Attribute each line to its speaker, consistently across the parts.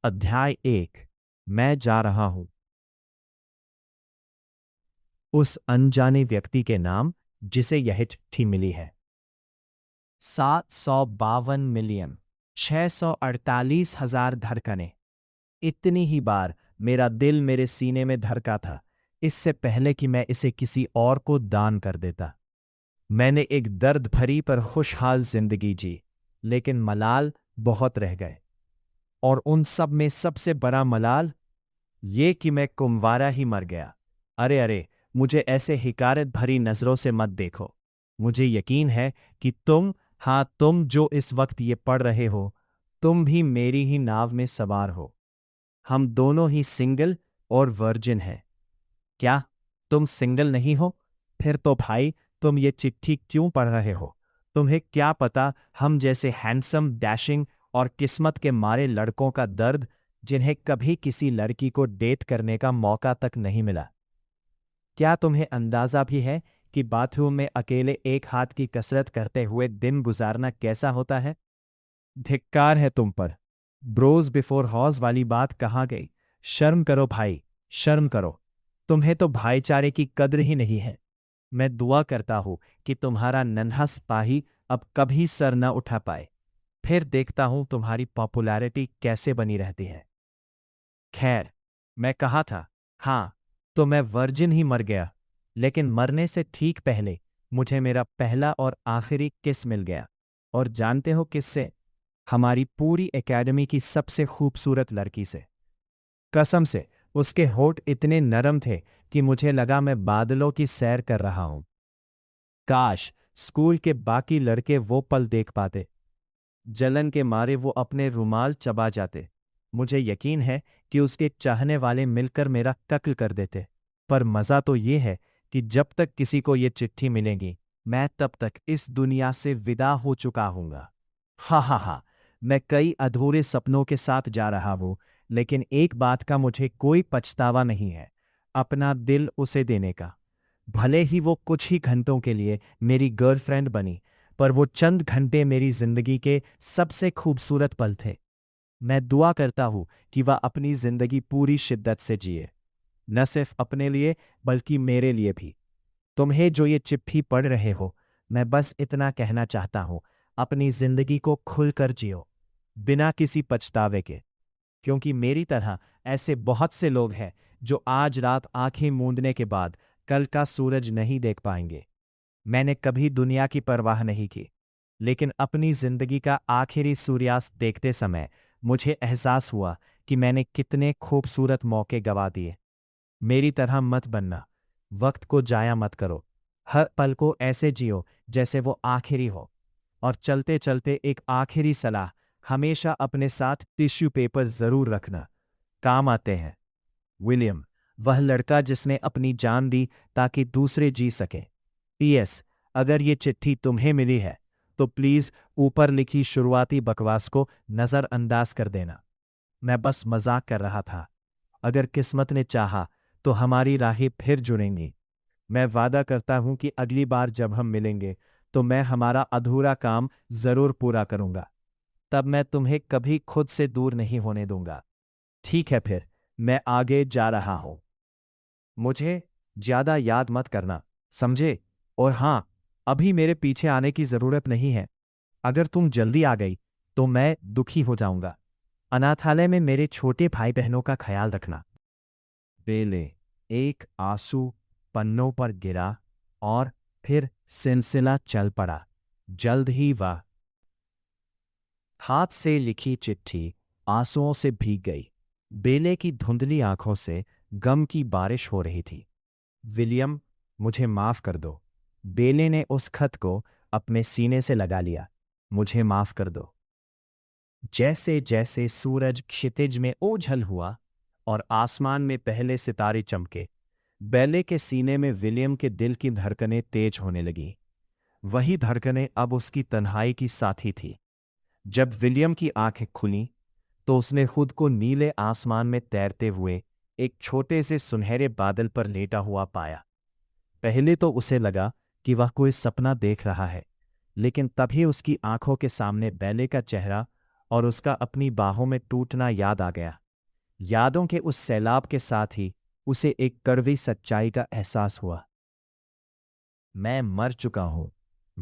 Speaker 1: अध्याय 1। मैं जा रहा हूं। उस अनजाने व्यक्ति के नाम जिसे यह चिट्ठी मिली है। 752,648,000 धड़कनें। इतनी ही बार मेरा दिल मेरे सीने में धड़का था, इससे पहले कि मैं इसे किसी और को दान कर देता। मैंने एक दर्द भरी पर खुशहाल जिंदगी जी, लेकिन मलाल बहुत रह गए। और उन सब में सबसे बड़ा मलाल ये कि मैं कुंवारा ही मर गया। अरे अरे, मुझे ऐसे हिकारत भरी नज़रों से मत देखो। मुझे यकीन है कि तुम जो इस वक्त ये पढ़ रहे हो, तुम भी मेरी ही नाव में सवार हो। हम दोनों ही सिंगल और वर्जिन हैं। क्या तुम सिंगल नहीं हो? फिर तो भाई तुम ये चिट्ठी क्यों पढ़ रहे हो? तुम्हें क्या पता हम जैसे हैंडसम, डैशिंग और किस्मत के मारे लड़कों का दर्द, जिन्हें कभी किसी लड़की को डेट करने का मौका तक नहीं मिला। क्या तुम्हें अंदाजा भी है कि बाथरूम में अकेले एक हाथ की कसरत करते हुए दिन गुजारना कैसा होता है? धिक्कार है तुम पर। ब्रोज बिफोर हॉज वाली बात कहाँ गई? शर्म करो भाई, शर्म करो। तुम्हें तो भाईचारे की कद्र ही नहीं है। मैं दुआ करता हूं कि तुम्हारा नन्हा सिपाही अब कभी सर न उठा पाए। फिर देखता हूं तुम्हारी पॉपुलैरिटी कैसे बनी रहती है। खैर, मैं कहा था, हाँ, तो मैं वर्जिन ही मर गया, लेकिन मरने से ठीक पहले मुझे मेरा पहला और आखिरी किस मिल गया। और जानते हो किससे? हमारी पूरी एकेडमी की सबसे खूबसूरत लड़की से। कसम से, उसके होठ इतने नरम थे कि मुझे लगा मैं बादलों की सैर कर रहा हूं। काश स्कूल के बाकी लड़के वो पल देख पाते। जलन के मारे वो अपने रुमाल चबा जाते। मुझे यकीन है कि उसके चाहने वाले मिलकर मेरा कत्ल कर देते। पर मज़ा तो ये है कि जब तक किसी को ये चिट्ठी मिलेगी, मैं तब तक इस दुनिया से विदा हो चुका हूँगा। हा हा हा। मैं कई अधूरे सपनों के साथ जा रहा हूँ, लेकिन एक बात का मुझे कोई पछतावा नहीं है, अपना दिल उसे देने का। भले ही वो कुछ ही घंटों के लिए मेरी गर्लफ्रेंड बनी, पर वो चंद घंटे मेरी जिंदगी के सबसे खूबसूरत पल थे। मैं दुआ करता हूँ कि वह अपनी जिंदगी पूरी शिद्दत से जिए, न सिर्फ अपने लिए बल्कि मेरे लिए भी। तुम्हें जो ये चिट्ठी पढ़ रहे हो, मैं बस इतना कहना चाहता हूँ, अपनी जिंदगी को खुलकर जियो, बिना किसी पछतावे के। क्योंकि मेरी तरह ऐसे बहुत से लोग हैं जो आज रात आंखें मूंदने के बाद कल का सूरज नहीं देख पाएंगे। मैंने कभी दुनिया की परवाह नहीं की, लेकिन अपनी जिंदगी का आखिरी सूर्यास्त देखते समय मुझे एहसास हुआ कि मैंने कितने खूबसूरत मौके गंवा दिए। मेरी तरह मत बनना, वक्त को जाया मत करो। हर पल को ऐसे जियो जैसे वो आखिरी हो। और चलते चलते एक आखिरी सलाह, हमेशा अपने साथ टिश्यू पेपर जरूर रखना, काम आते हैं। विलियम, वह लड़का जिसने अपनी जान दी ताकि दूसरे जी सके। पीएस, अगर ये चिट्ठी तुम्हें मिली है तो प्लीज ऊपर लिखी शुरुआती बकवास को नज़रअंदाज कर देना। मैं बस मजाक कर रहा था। अगर किस्मत ने चाहा तो हमारी राहें फिर जुड़ेंगी। मैं वादा करता हूं कि अगली बार जब हम मिलेंगे तो मैं हमारा अधूरा काम जरूर पूरा करूंगा। तब मैं तुम्हें कभी खुद से दूर नहीं होने दूंगा। ठीक है, फिर मैं आगे जा रहा हूं। मुझे ज्यादा याद मत करना, समझे? और हाँ, अभी मेरे पीछे आने की जरूरत नहीं है। अगर तुम जल्दी आ गई तो मैं दुखी हो जाऊंगा। अनाथालय में मेरे छोटे भाई बहनों का ख्याल रखना। बेले। एक आंसू पन्नों पर गिरा और फिर सिलसिला चल पड़ा। जल्द ही वह हाथ से लिखी चिट्ठी आंसुओं से भीग गई। बेले की धुंधली आंखों से गम की बारिश हो रही थी। विलियम, मुझे माफ कर दो। बेले ने उस खत को अपने सीने से लगा लिया। मुझे माफ कर दो। जैसे जैसे सूरज क्षितिज में ओझल हुआ और आसमान में पहले सितारे चमके, बेले के सीने में विलियम के दिल की धड़कनें तेज होने लगी। वही धड़कनें अब उसकी तन्हाई की साथी थी। जब विलियम की आंखें खुलीं तो उसने खुद को नीले आसमान में तैरते हुए एक छोटे से सुनहरे बादल पर लेटा हुआ पाया। पहले तो उसे लगा कि वह कोई सपना देख रहा है, लेकिन तभी उसकी आंखों के सामने बेले का चेहरा और उसका अपनी बाहों में टूटना याद आ गया। यादों के उस सैलाब के साथ ही उसे एक कड़वी सच्चाई का एहसास हुआ। मैं मर चुका हूं,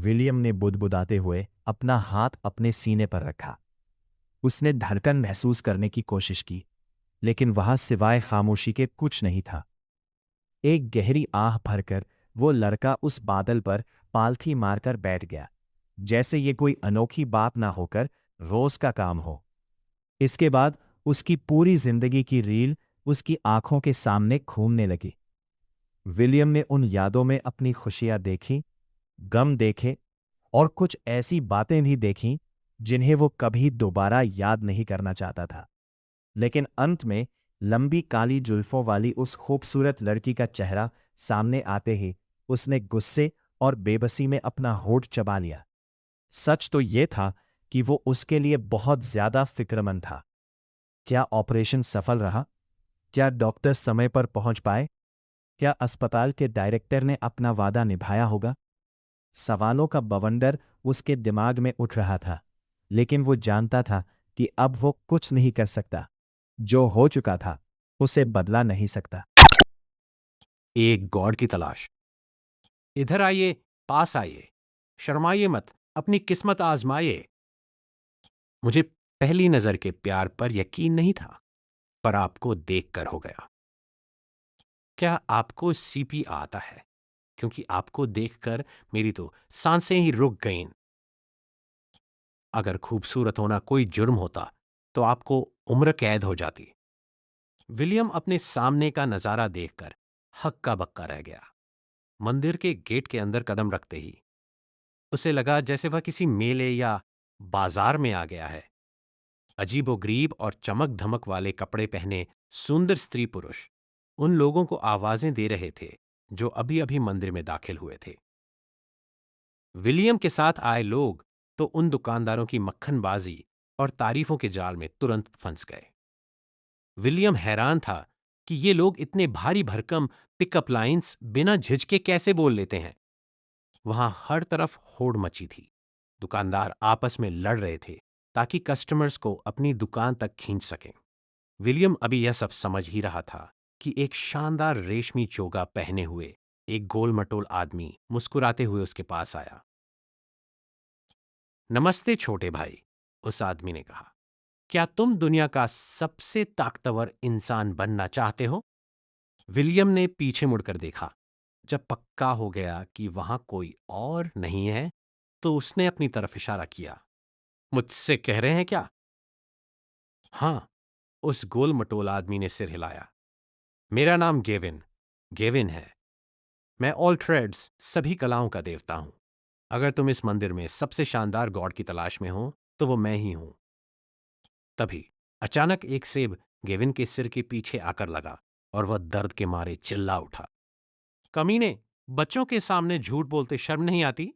Speaker 1: विलियम ने बुदबुदाते हुए अपना हाथ अपने सीने पर रखा। उसने धड़कन महसूस करने की कोशिश की, लेकिन वहां सिवाय खामोशी के कुछ नहीं था। एक गहरी आह भरकर वो लड़का उस बादल पर पालथी मारकर बैठ गया, जैसे ये कोई अनोखी बात ना होकर रोज का काम हो। इसके बाद उसकी पूरी जिंदगी की रील उसकी आंखों के सामने घूमने लगी। विलियम ने उन यादों में अपनी खुशियां देखी, गम देखे और कुछ ऐसी बातें भी देखीं जिन्हें वो कभी दोबारा याद नहीं करना चाहता था। लेकिन अंत में लंबी काली जुल्फों वाली उस खूबसूरत लड़की का चेहरा सामने आते ही उसने गुस्से और बेबसी में अपना होठ चबा लिया। सच तो ये था कि वो उसके लिए बहुत ज्यादा फिक्रमंद था। क्या ऑपरेशन सफल रहा? क्या डॉक्टर समय पर पहुंच पाए? क्या अस्पताल के डायरेक्टर ने अपना वादा निभाया होगा? सवालों का बवंडर उसके दिमाग में उठ रहा था, लेकिन वो जानता था कि अब वो कुछ नहीं कर सकता। जो हो चुका था उसे बदला नहीं सकता।
Speaker 2: एक गॉड की तलाश। इधर आइए, पास आइए, शर्माइए मत, अपनी किस्मत आजमाइए। मुझे पहली नजर के प्यार पर यकीन नहीं था, पर आपको देखकर हो गया। क्या आपको सीपी आता है? क्योंकि आपको देखकर मेरी तो सांसें ही रुक गईं। अगर खूबसूरत होना कोई जुर्म होता तो आपको उम्र कैद हो जाती। विलियम अपने सामने का नजारा देखकर हक्का बक्का रह गया। मंदिर के गेट के अंदर कदम रखते ही उसे लगा जैसे वह किसी मेले या बाजार में आ गया है। अजीबोगरीब और चमक धमक वाले कपड़े पहने सुंदर स्त्री पुरुष उन लोगों को आवाजें दे रहे थे जो अभी अभी मंदिर में दाखिल हुए थे। विलियम के साथ आए लोग तो उन दुकानदारों की मक्खनबाजी और तारीफों के जाल में तुरंत फंस गए। विलियम हैरान था कि ये लोग इतने भारी भरकम पिकअप लाइन्स बिना झिझके कैसे बोल लेते हैं। वहां हर तरफ होड़ मची थी। दुकानदार आपस में लड़ रहे थे ताकि कस्टमर्स को अपनी दुकान तक खींच सकें। विलियम अभी यह सब समझ ही रहा था कि एक शानदार रेशमी चोगा पहने हुए एक गोल-मटोल आदमी मुस्कुराते हुए उसके पास आया। नमस्ते छोटे भाई, उस आदमी ने कहा। क्या तुम दुनिया का सबसे ताकतवर इंसान बनना चाहते हो? विलियम ने पीछे मुड़कर देखा। जब पक्का हो गया कि वहां कोई और नहीं है, तो उसने अपनी तरफ इशारा किया। मुझसे कह रहे हैं क्या? हां, उस गोल मटोल आदमी ने सिर हिलाया। मेरा नाम गेविन है। मैं ऑल ट्रेड्स, सभी कलाओं का देवता हूं। अगर तुम इस मंदिर में सबसे शानदार गॉड की तलाश में हो, तो वो मैं ही हूं। तभी अचानक एक सेब गेविन के सिर के पीछे आकर लगा और वह दर्द के मारे चिल्ला उठा। कमीने, बच्चों के सामने झूठ बोलते शर्म नहीं आती?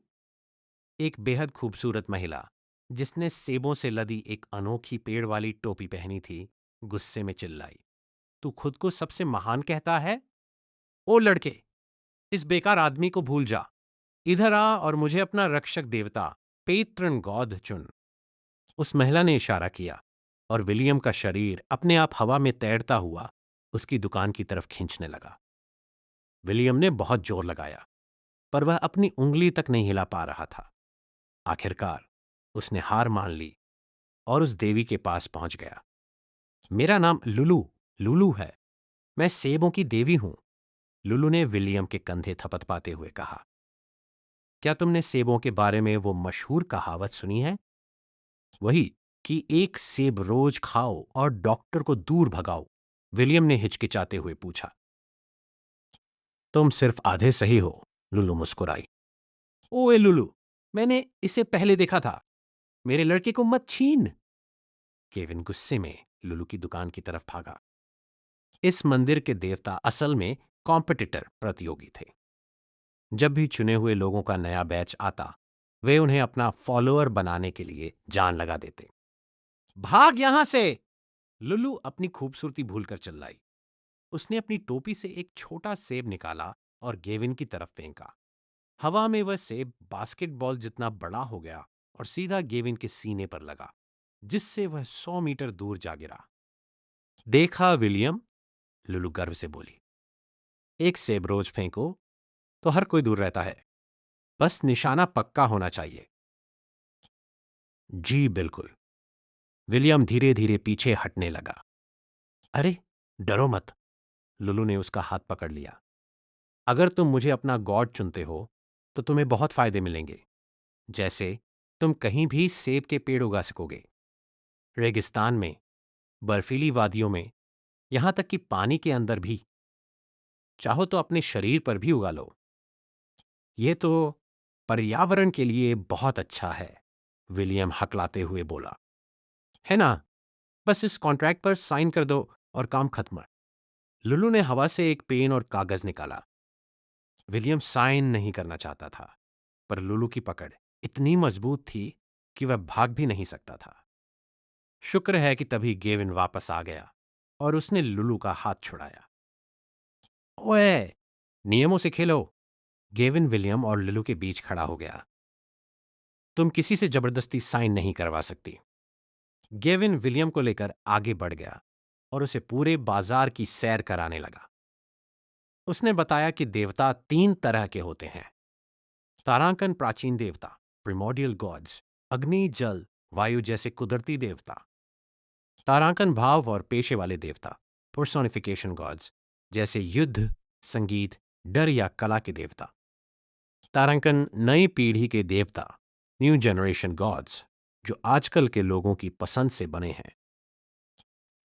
Speaker 2: एक बेहद खूबसूरत महिला जिसने सेबों से लदी एक अनोखी पेड़ वाली टोपी पहनी थी, गुस्से में चिल्लाई। तू खुद को सबसे महान कहता है? ओ लड़के, इस बेकार आदमी को भूल जा। इधर आ और मुझे अपना रक्षक देवता पेट्रन गॉड चुन। उस महिला ने इशारा किया और विलियम का शरीर अपने आप हवा में तैरता हुआ उसकी दुकान की तरफ खींचने लगा। विलियम ने बहुत जोर लगाया, पर वह अपनी उंगली तक नहीं हिला पा रहा था। आखिरकार उसने हार मान ली और उस देवी के पास पहुंच गया। मेरा नाम लुलू है। मैं सेबों की देवी हूं, लुलू ने विलियम के कंधे थपथपाते हुए कहा। क्या तुमने सेबों के बारे में वो मशहूर कहावत सुनी है? वही कि एक सेब रोज खाओ और डॉक्टर को दूर भगाओ, विलियम ने हिचकिचाते हुए पूछा। तुम सिर्फ आधे सही हो, लुलू मुस्कुराई। ओए लुलू, मैंने इसे पहले देखा था। मेरे लड़के को मत छीन। केविन गुस्से में लुलू की दुकान की तरफ भागा। इस मंदिर के देवता असल में कॉम्पिटिटर प्रतियोगी थे। जब भी चुने हुए लोगों का नया बैच आता, वे उन्हें अपना फॉलोअर बनाने के लिए जान लगा देते। भाग यहां से! लुलू अपनी खूबसूरती भूलकर चिल्लाई। उसने अपनी टोपी से एक छोटा सेब निकाला और गेविन की तरफ फेंका। हवा में वह सेब बास्केटबॉल जितना बड़ा हो गया और सीधा गेविन के सीने पर लगा। जिससे वह 100 मीटर दूर जा गिरा। देखा विलियम, लुलू गर्व से बोली, एक सेब रोज फेंको तो हर कोई दूर रहता है, बस निशाना पक्का होना चाहिए। जी बिल्कुल। विलियम धीरे धीरे पीछे हटने लगा। अरे डरो मत, लुलू ने उसका हाथ पकड़ लिया। अगर तुम मुझे अपना गॉड चुनते हो तो तुम्हें बहुत फायदे मिलेंगे, जैसे तुम कहीं भी सेब के पेड़ उगा सकोगे, रेगिस्तान में, बर्फीली वादियों में, यहां तक कि पानी के अंदर भी। चाहो तो अपने शरीर पर भी उगा लो। यह तो पर्यावरण के लिए बहुत अच्छा है, विलियम हकलाते हुए बोला। है ना? बस इस कॉन्ट्रैक्ट पर साइन कर दो और काम खत्म। लुलू ने हवा से एक पेन और कागज निकाला। विलियम साइन नहीं करना चाहता था, पर लुलू की पकड़ इतनी मजबूत थी कि वह भाग भी नहीं सकता था। शुक्र है कि तभी गेविन वापस आ गया और उसने लुलू का हाथ छुड़ाया। ओए, नियमों से खेलो। गेविन विलियम और लुलू के बीच खड़ा हो गया। तुम किसी से जबरदस्ती साइन नहीं करवा सकती। गेविन विलियम को लेकर आगे बढ़ गया और उसे पूरे बाजार की सैर कराने लगा। उसने बताया कि देवता 3 तरह के होते हैं। तारांकन प्राचीन देवता, प्रिमोडियल गॉड्स, अग्नि, जल, वायु जैसे कुदरती देवता। तारांकन भाव और पेशे वाले देवता, पर्सोनिफिकेशन गॉड्स, जैसे युद्ध, संगीत, डर या कला के देवता। तारांकन नई पीढ़ी के देवता, न्यू जनरेशन गॉड्स, जो आजकल के लोगों की पसंद से बने हैं।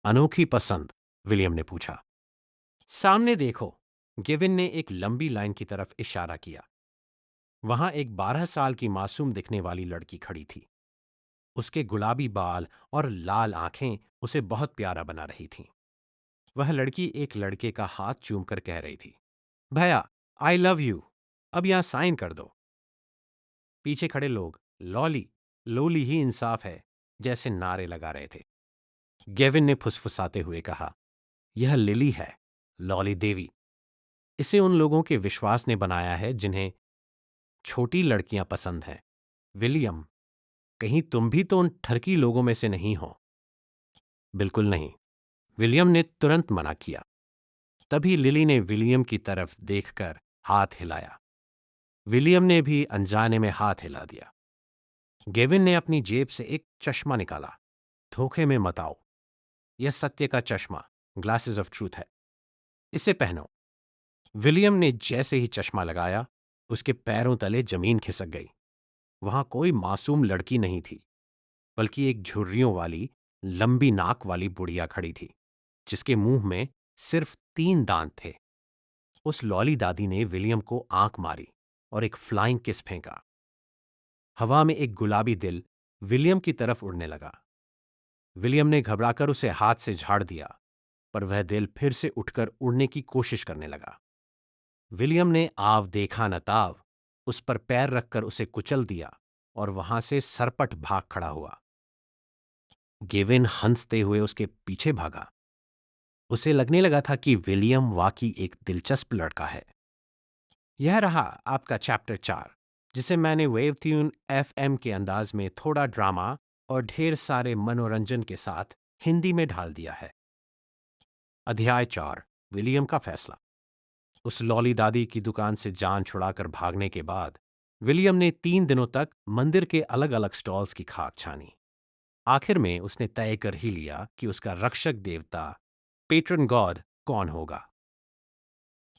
Speaker 2: अनोखी पसंद? विलियम ने पूछा। सामने देखो, गेविन ने एक लंबी लाइन की तरफ इशारा किया। वहां एक 12 साल की मासूम दिखने वाली लड़की खड़ी थी। उसके गुलाबी बाल और लाल आंखें उसे बहुत प्यारा बना रही थीं। वह लड़की एक लड़के का हाथ चूमकर कह रही थी, भैया, आई लव यू, अब यहां साइन कर दो। पीछे खड़े लोग लॉली, लोली ही इंसाफ है जैसे नारे लगा रहे थे। गेविन ने फुसफुसाते हुए कहा, यह लिली है, लॉली देवी। इसे उन लोगों के विश्वास ने बनाया है जिन्हें छोटी लड़कियां पसंद हैं। विलियम, कहीं तुम भी तो उन ठरकी लोगों में से नहीं हो? बिल्कुल नहीं, विलियम ने तुरंत मना किया। तभी लिली ने विलियम की तरफ देखकर हाथ हिलाया। विलियम ने भी अनजाने में हाथ हिला दिया। गेविन ने अपनी जेब से एक चश्मा निकाला। धोखे में मत आओ, यह सत्य का चश्मा, ग्लासेस ऑफ ट्रूथ है, इसे पहनो। विलियम ने जैसे ही चश्मा लगाया, उसके पैरों तले जमीन खिसक गई। वहां कोई मासूम लड़की नहीं थी, बल्कि एक झुर्रियों वाली, लंबी नाक वाली बुढ़िया खड़ी थी, जिसके मुंह में सिर्फ 3 दांत थे। उस लॉली दादी ने विलियम को आंख मारी और एक फ्लाइंग किस फेंका। हवा में एक गुलाबी दिल विलियम की तरफ उड़ने लगा। विलियम ने घबराकर उसे हाथ से झाड़ दिया, पर वह दिल फिर से उठकर उड़ने की कोशिश करने लगा। विलियम ने आव देखा न ताव उस पर पैर रखकर उसे कुचल दिया और वहां से सरपट भाग खड़ा हुआ। गेविन हंसते हुए उसके पीछे भागा। उसे लगने लगा था कि विलियम वाकई एक दिलचस्प लड़का है। यह रहा आपका चैप्टर 4, जिसे मैंने वेवट्यून एफएम के अंदाज में थोड़ा ड्रामा और ढेर सारे मनोरंजन के साथ हिंदी में ढाल दिया है। अध्याय 4, विलियम का फैसला। उस लॉली दादी की दुकान से जान छुड़ाकर भागने के बाद विलियम ने 3 दिनों तक मंदिर के अलग अलग स्टॉल्स की खाक छानी। आखिर में उसने तय कर ही लिया कि उसका रक्षक देवता, पेट्रन गॉड, कौन होगा।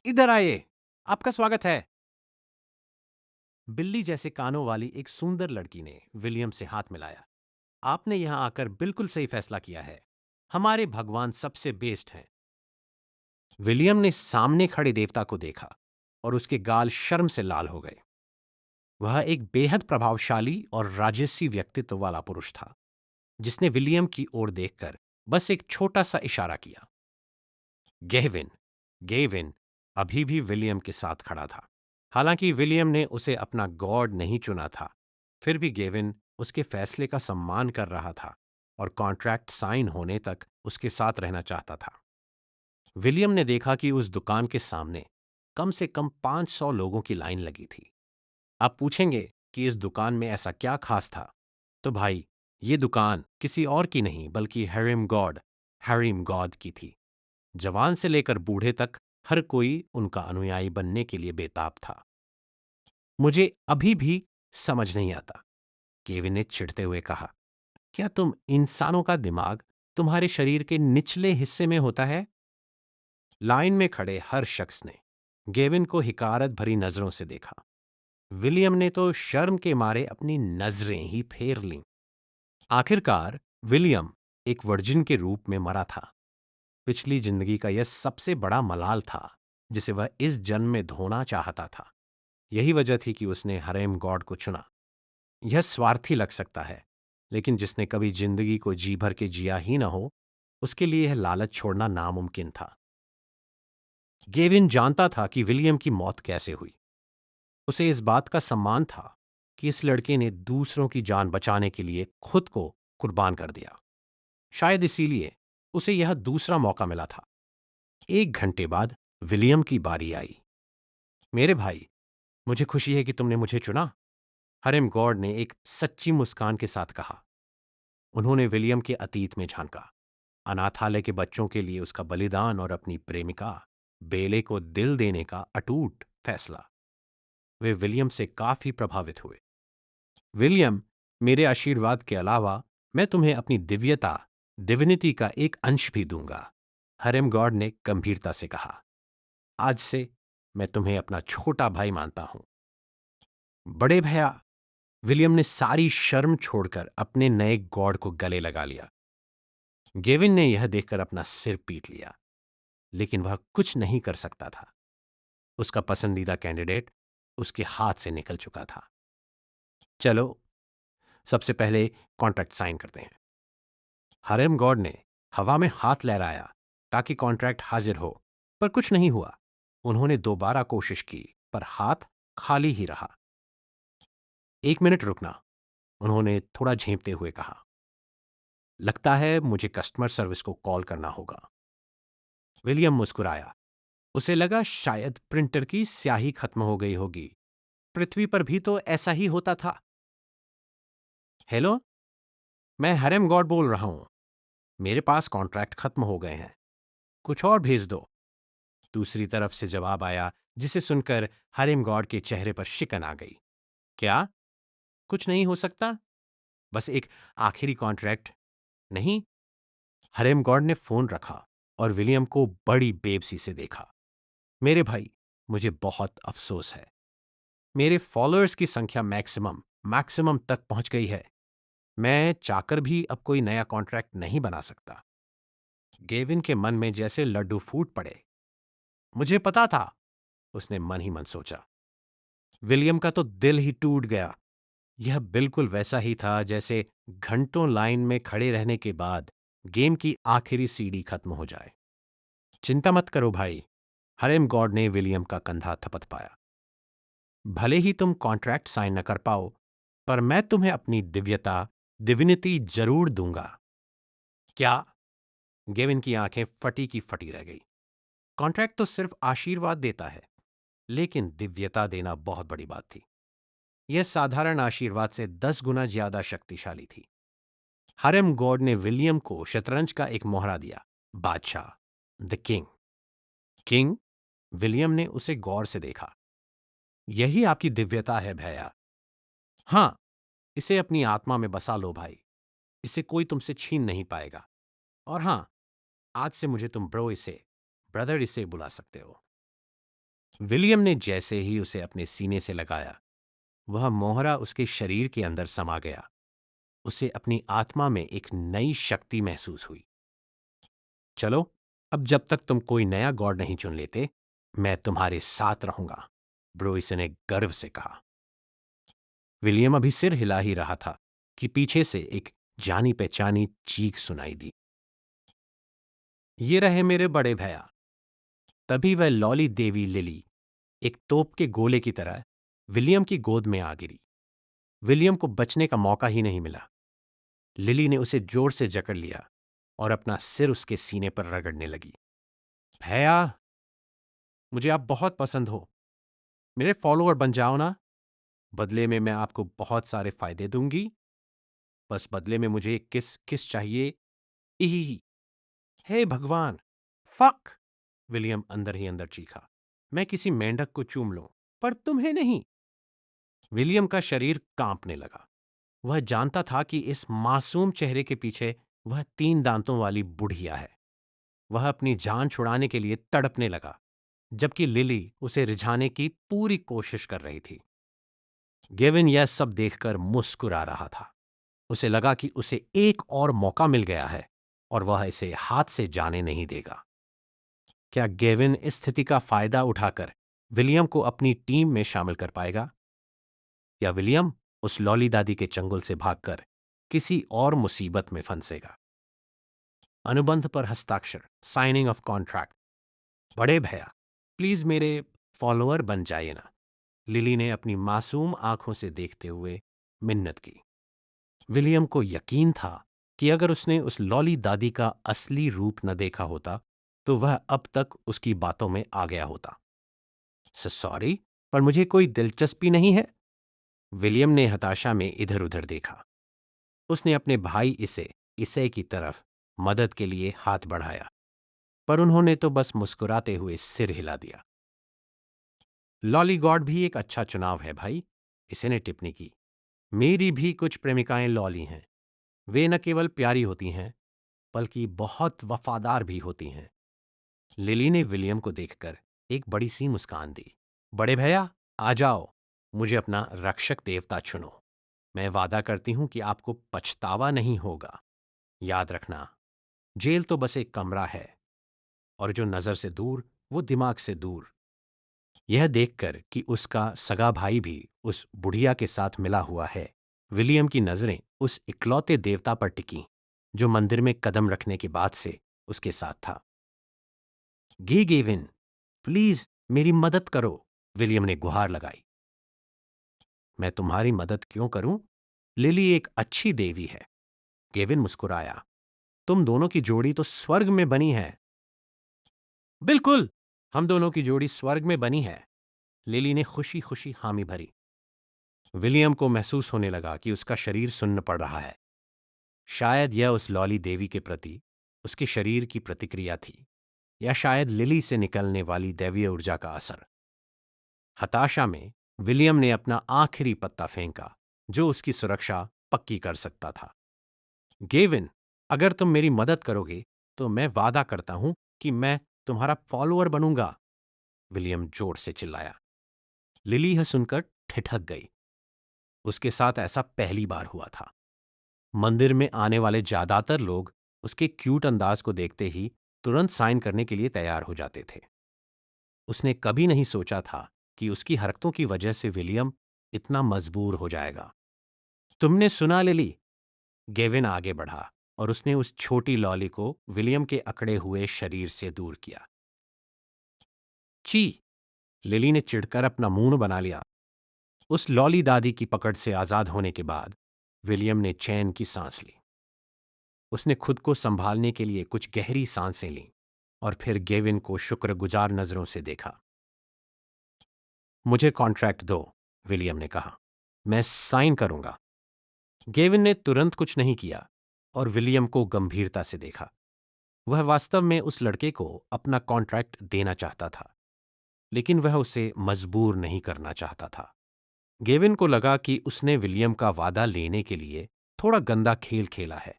Speaker 2: इधर आइए, आपका स्वागत है। बिल्ली जैसे कानों वाली एक सुंदर लड़की ने विलियम से हाथ मिलाया। आपने यहां आकर बिल्कुल सही फैसला किया है। हमारे भगवान सबसे बेस्ट हैं। विलियम ने सामने खड़े देवता को देखा और उसके गाल शर्म से लाल हो गए। वह एक बेहद प्रभावशाली और राजसी व्यक्तित्व वाला पुरुष था, जिसने विलियम की ओर देखकर बस एक छोटा सा इशारा किया। गेविन, गेविन अभी भी विलियम के साथ खड़ा था। हालांकि विलियम ने उसे अपना गॉड नहीं चुना था, फिर भी गेविन उसके फैसले का सम्मान कर रहा था और कॉन्ट्रैक्ट साइन होने तक उसके साथ रहना चाहता था। विलियम ने देखा कि उस दुकान के सामने कम से कम 500 लोगों की लाइन लगी थी। आप पूछेंगे कि इस दुकान में ऐसा क्या खास था? तो भाई, ये दुकान किसी और की नहीं बल्कि हैरिम गॉड की थी। जवान से लेकर बूढ़े तक हर कोई उनका अनुयायी बनने के लिए बेताब था। मुझे अभी भी समझ नहीं आता, केविन ने चिढ़ते हुए कहा। क्या तुम इंसानों का दिमाग तुम्हारे शरीर के निचले हिस्से में होता है? लाइन में खड़े हर शख्स ने गेविन को हिकारत भरी नजरों से देखा। विलियम ने तो शर्म के मारे अपनी नजरें ही फेर लीं। आखिरकार विलियम एक वर्जिन के रूप में मरा था। पिछली जिंदगी का यह सबसे बड़ा मलाल था जिसे वह इस जन्म में धोना चाहता था। यही वजह थी कि उसने हरेम गॉड को चुना। यह स्वार्थी लग सकता है, लेकिन जिसने कभी जिंदगी को जी भर के जिया ही न हो, उसके लिए यह लालच छोड़ना नामुमकिन था। गेविन जानता था कि विलियम की मौत कैसे हुई। उसे इस बात का सम्मान था कि इस लड़के ने दूसरों की जान बचाने के लिए खुद को कुर्बान कर दिया। शायद इसीलिए उसे यह दूसरा मौका मिला था। 1 घंटे बाद विलियम की बारी आई। मेरे भाई, मुझे खुशी है कि तुमने मुझे चुना, हरेम गॉड ने एक सच्ची मुस्कान के साथ कहा। उन्होंने विलियम के अतीत में झांका, अनाथालय के बच्चों के लिए उसका बलिदान और अपनी प्रेमिका बेले को दिल देने का अटूट फैसला। वे विलियम से काफी प्रभावित हुए। विलियम, मेरे आशीर्वाद के अलावा मैं तुम्हें अपनी डिविनिटी का एक अंश भी दूंगा, हरेम गॉड ने गंभीरता से कहा। आज से मैं तुम्हें अपना छोटा भाई मानता हूं। बड़े भैया, विलियम ने सारी शर्म छोड़कर अपने नए गॉड को गले लगा लिया। गेविन ने यह देखकर अपना सिर पीट लिया, लेकिन वह कुछ नहीं कर सकता था। उसका पसंदीदा कैंडिडेट उसके हाथ से निकल चुका था। चलो, सबसे पहले कॉन्ट्रैक्ट साइन करते हैं। हरेम गॉड ने हवा में हाथ लहराया ताकि कॉन्ट्रैक्ट हाजिर हो, पर कुछ नहीं हुआ। उन्होंने दोबारा कोशिश की, पर हाथ खाली ही रहा। 1 मिनट रुकना, उन्होंने थोड़ा झेंपते हुए कहा। लगता है मुझे कस्टमर सर्विस को कॉल करना होगा। विलियम मुस्कुराया। उसे लगा शायद प्रिंटर की स्याही खत्म हो गई होगी। पृथ्वी पर भी तो ऐसा ही होता था। हेलो, मैं हरेम गॉड बोल रहा हूं। मेरे पास कॉन्ट्रैक्ट खत्म हो गए हैं, कुछ और भेज दो। दूसरी तरफ से जवाब आया, जिसे सुनकर हरेम गॉड के चेहरे पर शिकन आ गई। क्या कुछ नहीं हो सकता? बस एक आखिरी कॉन्ट्रैक्ट? नहीं। हरेम गॉड ने फोन रखा और विलियम को बड़ी बेबसी से देखा। मेरे भाई, मुझे बहुत अफसोस है। मेरे फॉलोअर्स की संख्या मैक्सिमम तक पहुंच गई है। मैं चाहकर भी अब कोई नया कॉन्ट्रैक्ट नहीं बना सकता। गेविन के मन में जैसे लड्डू फूट पड़े। मुझे पता था, उसने मन ही मन सोचा। विलियम का तो दिल ही टूट गया। यह बिल्कुल वैसा ही था जैसे घंटों लाइन में खड़े रहने के बाद गेम की आखिरी सीढ़ी खत्म हो जाए। चिंता मत करो भाई, हरेम गॉड ने विलियम का कंधा थपथपाया। भले ही तुम कॉन्ट्रैक्ट साइन न कर पाओ, पर मैं तुम्हें अपनी डिविनिटी जरूर दूंगा। क्या? गेविन की आंखें फटी की फटी रह गई। कॉन्ट्रैक्ट तो सिर्फ आशीर्वाद देता है, लेकिन दिव्यता देना बहुत बड़ी बात थी। यह साधारण आशीर्वाद से 10 गुना ज्यादा शक्तिशाली थी। हरेम गॉड ने विलियम को शतरंज का एक मोहरा दिया, बादशाह, द किंग। किंग? विलियम ने उसे गौर से देखा। यही आपकी दिव्यता है भैया। हाँ, इसे अपनी आत्मा में बसा लो भाई। इसे कोई तुमसे छीन नहीं पाएगा। और हाँ, आज से मुझे तुम ब्रदर इसे बुला सकते हो। विलियम ने जैसे ही उसे अपने सीने से लगाया, वह मोहरा उसके शरीर के अंदर समा गया। उसे अपनी आत्मा में एक नई शक्ति महसूस हुई। चलो, अब जब तक तुम कोई नया गॉड नहीं चुन लेते, मैं तुम्हारे साथ रहूंगा, ब्रोइस ने गर्व से कहा। विलियम अभी सिर हिला ही रहा था कि पीछे से एक जानी पहचानी चीख सुनाई दी। ये रहे मेरे बड़े भैया। तभी वह लॉली देवी लिली एक तोप के गोले की तरह विलियम की गोद में आ गिरी। विलियम को बचने का मौका ही नहीं मिला। लिली ने उसे जोर से जकड़ लिया और अपना सिर उसके सीने पर रगड़ने लगी। भैया, मुझे आप बहुत पसंद हो। मेरे फॉलोअर बन जाओ ना। बदले में मैं आपको बहुत सारे फायदे दूंगी। बस बदले में मुझे एक किस किस चाहिए। ई हे भगवान! फक! विलियम अंदर ही अंदर चीखा। मैं किसी मेंढक को चूम लूं, पर तुम्हें नहीं। विलियम का शरीर कांपने लगा। वह जानता था कि इस मासूम चेहरे के पीछे वह 3 दांतों वाली बुढ़िया है। वह अपनी जान छुड़ाने के लिए तड़पने लगा, जबकि लिली उसे रिझाने की पूरी कोशिश कर रही थी। गेविन यह सब देखकर मुस्कुरा रहा था। उसे लगा कि उसे एक और मौका मिल गया है और वह इसे हाथ से जाने नहीं देगा। क्या गेविन इस स्थिति का फायदा उठाकर विलियम को अपनी टीम में शामिल कर पाएगा, या विलियम उस लॉली दादी के चंगुल से भागकर किसी और मुसीबत में फंसेगा? अनुबंध पर हस्ताक्षर, साइनिंग ऑफ कॉन्ट्रैक्ट। बड़े भैया, प्लीज मेरे फॉलोअर बन जाइए ना, लिली ने अपनी मासूम आंखों से देखते हुए मिन्नत की। विलियम को यकीन था कि अगर उसने उस लॉली दादी का असली रूप न देखा होता तो वह अब तक उसकी बातों में आ गया होता। सॉरी, पर मुझे कोई दिलचस्पी नहीं है। विलियम ने हताशा में इधर उधर देखा। उसने अपने भाई इसे की तरफ मदद के लिए हाथ बढ़ाया, पर उन्होंने तो बस मुस्कुराते हुए सिर हिला दिया। लॉली गॉड भी एक अच्छा चुनाव है भाई, इसे ने टिप्पणी की। मेरी भी कुछ प्रेमिकाएं लॉली हैं। वे न केवल प्यारी होती हैं, बल्कि बहुत वफादार भी होती हैं। लिली ने विलियम को देखकर एक बड़ी सी मुस्कान दी। बड़े भैया, आ जाओ, मुझे अपना रक्षक देवता चुनो। मैं वादा करती हूं कि आपको पछतावा नहीं होगा। याद रखना, जेल तो बस एक कमरा है, और जो नजर से दूर वो दिमाग से दूर। यह देखकर कि उसका सगा भाई भी उस बुढ़िया के साथ मिला हुआ है, विलियम की नजरें उस इकलौते देवता पर टिकीं जो मंदिर में कदम रखने के बाद से उसके साथ था। गेविन, प्लीज मेरी मदद करो, विलियम ने गुहार लगाई। मैं तुम्हारी मदद क्यों करूं? लिली एक अच्छी देवी है। गेविन मुस्कुराया। तुम दोनों की जोड़ी तो स्वर्ग में बनी है। बिल्कुल, हम दोनों की जोड़ी स्वर्ग में बनी है, लिली ने खुशी खुशी हामी भरी। विलियम को महसूस होने लगा कि उसका शरीर सुन्न पड़ रहा है। शायद यह उस लॉली देवी के प्रति उसके शरीर की प्रतिक्रिया थी, या शायद लिली से निकलने वाली दैवीय ऊर्जा का असर। हताशा में विलियम ने अपना आखिरी पत्ता फेंका, जो उसकी सुरक्षा पक्की कर सकता था। गेविन, अगर तुम मेरी मदद करोगे तो मैं वादा करता हूं कि मैं तुम्हारा फॉलोअर बनूंगा, विलियम जोर से चिल्लाया। लिली यह सुनकर ठिठक गई। उसके साथ ऐसा पहली बार हुआ था। मंदिर में आने वाले ज्यादातर लोग उसके क्यूट अंदाज को देखते ही तुरंत साइन करने के लिए तैयार हो जाते थे। उसने कभी नहीं सोचा था कि उसकी हरकतों की वजह से विलियम इतना मजबूर हो जाएगा। तुमने सुना लिली? गेविन आगे बढ़ा और उसने उस छोटी लॉली को विलियम के अकड़े हुए शरीर से दूर किया। ची! लिली ने चिढ़कर अपना मुंह बना लिया। उस लॉली दादी की पकड़ से आजाद होने के बाद विलियम ने चैन की सांस ली। उसने खुद को संभालने के लिए कुछ गहरी सांसें लीं और फिर गेविन को शुक्रगुजार नजरों से देखा। मुझे कॉन्ट्रैक्ट दो, विलियम ने कहा। मैं साइन करूंगा। गेविन ने तुरंत कुछ नहीं किया और विलियम को गंभीरता से देखा। वह वास्तव में उस लड़के को अपना कॉन्ट्रैक्ट देना चाहता था, लेकिन वह उसे मजबूर नहीं करना चाहता था। गेविन को लगा कि उसने विलियम का वादा लेने के लिए थोड़ा गंदा खेल खेला है,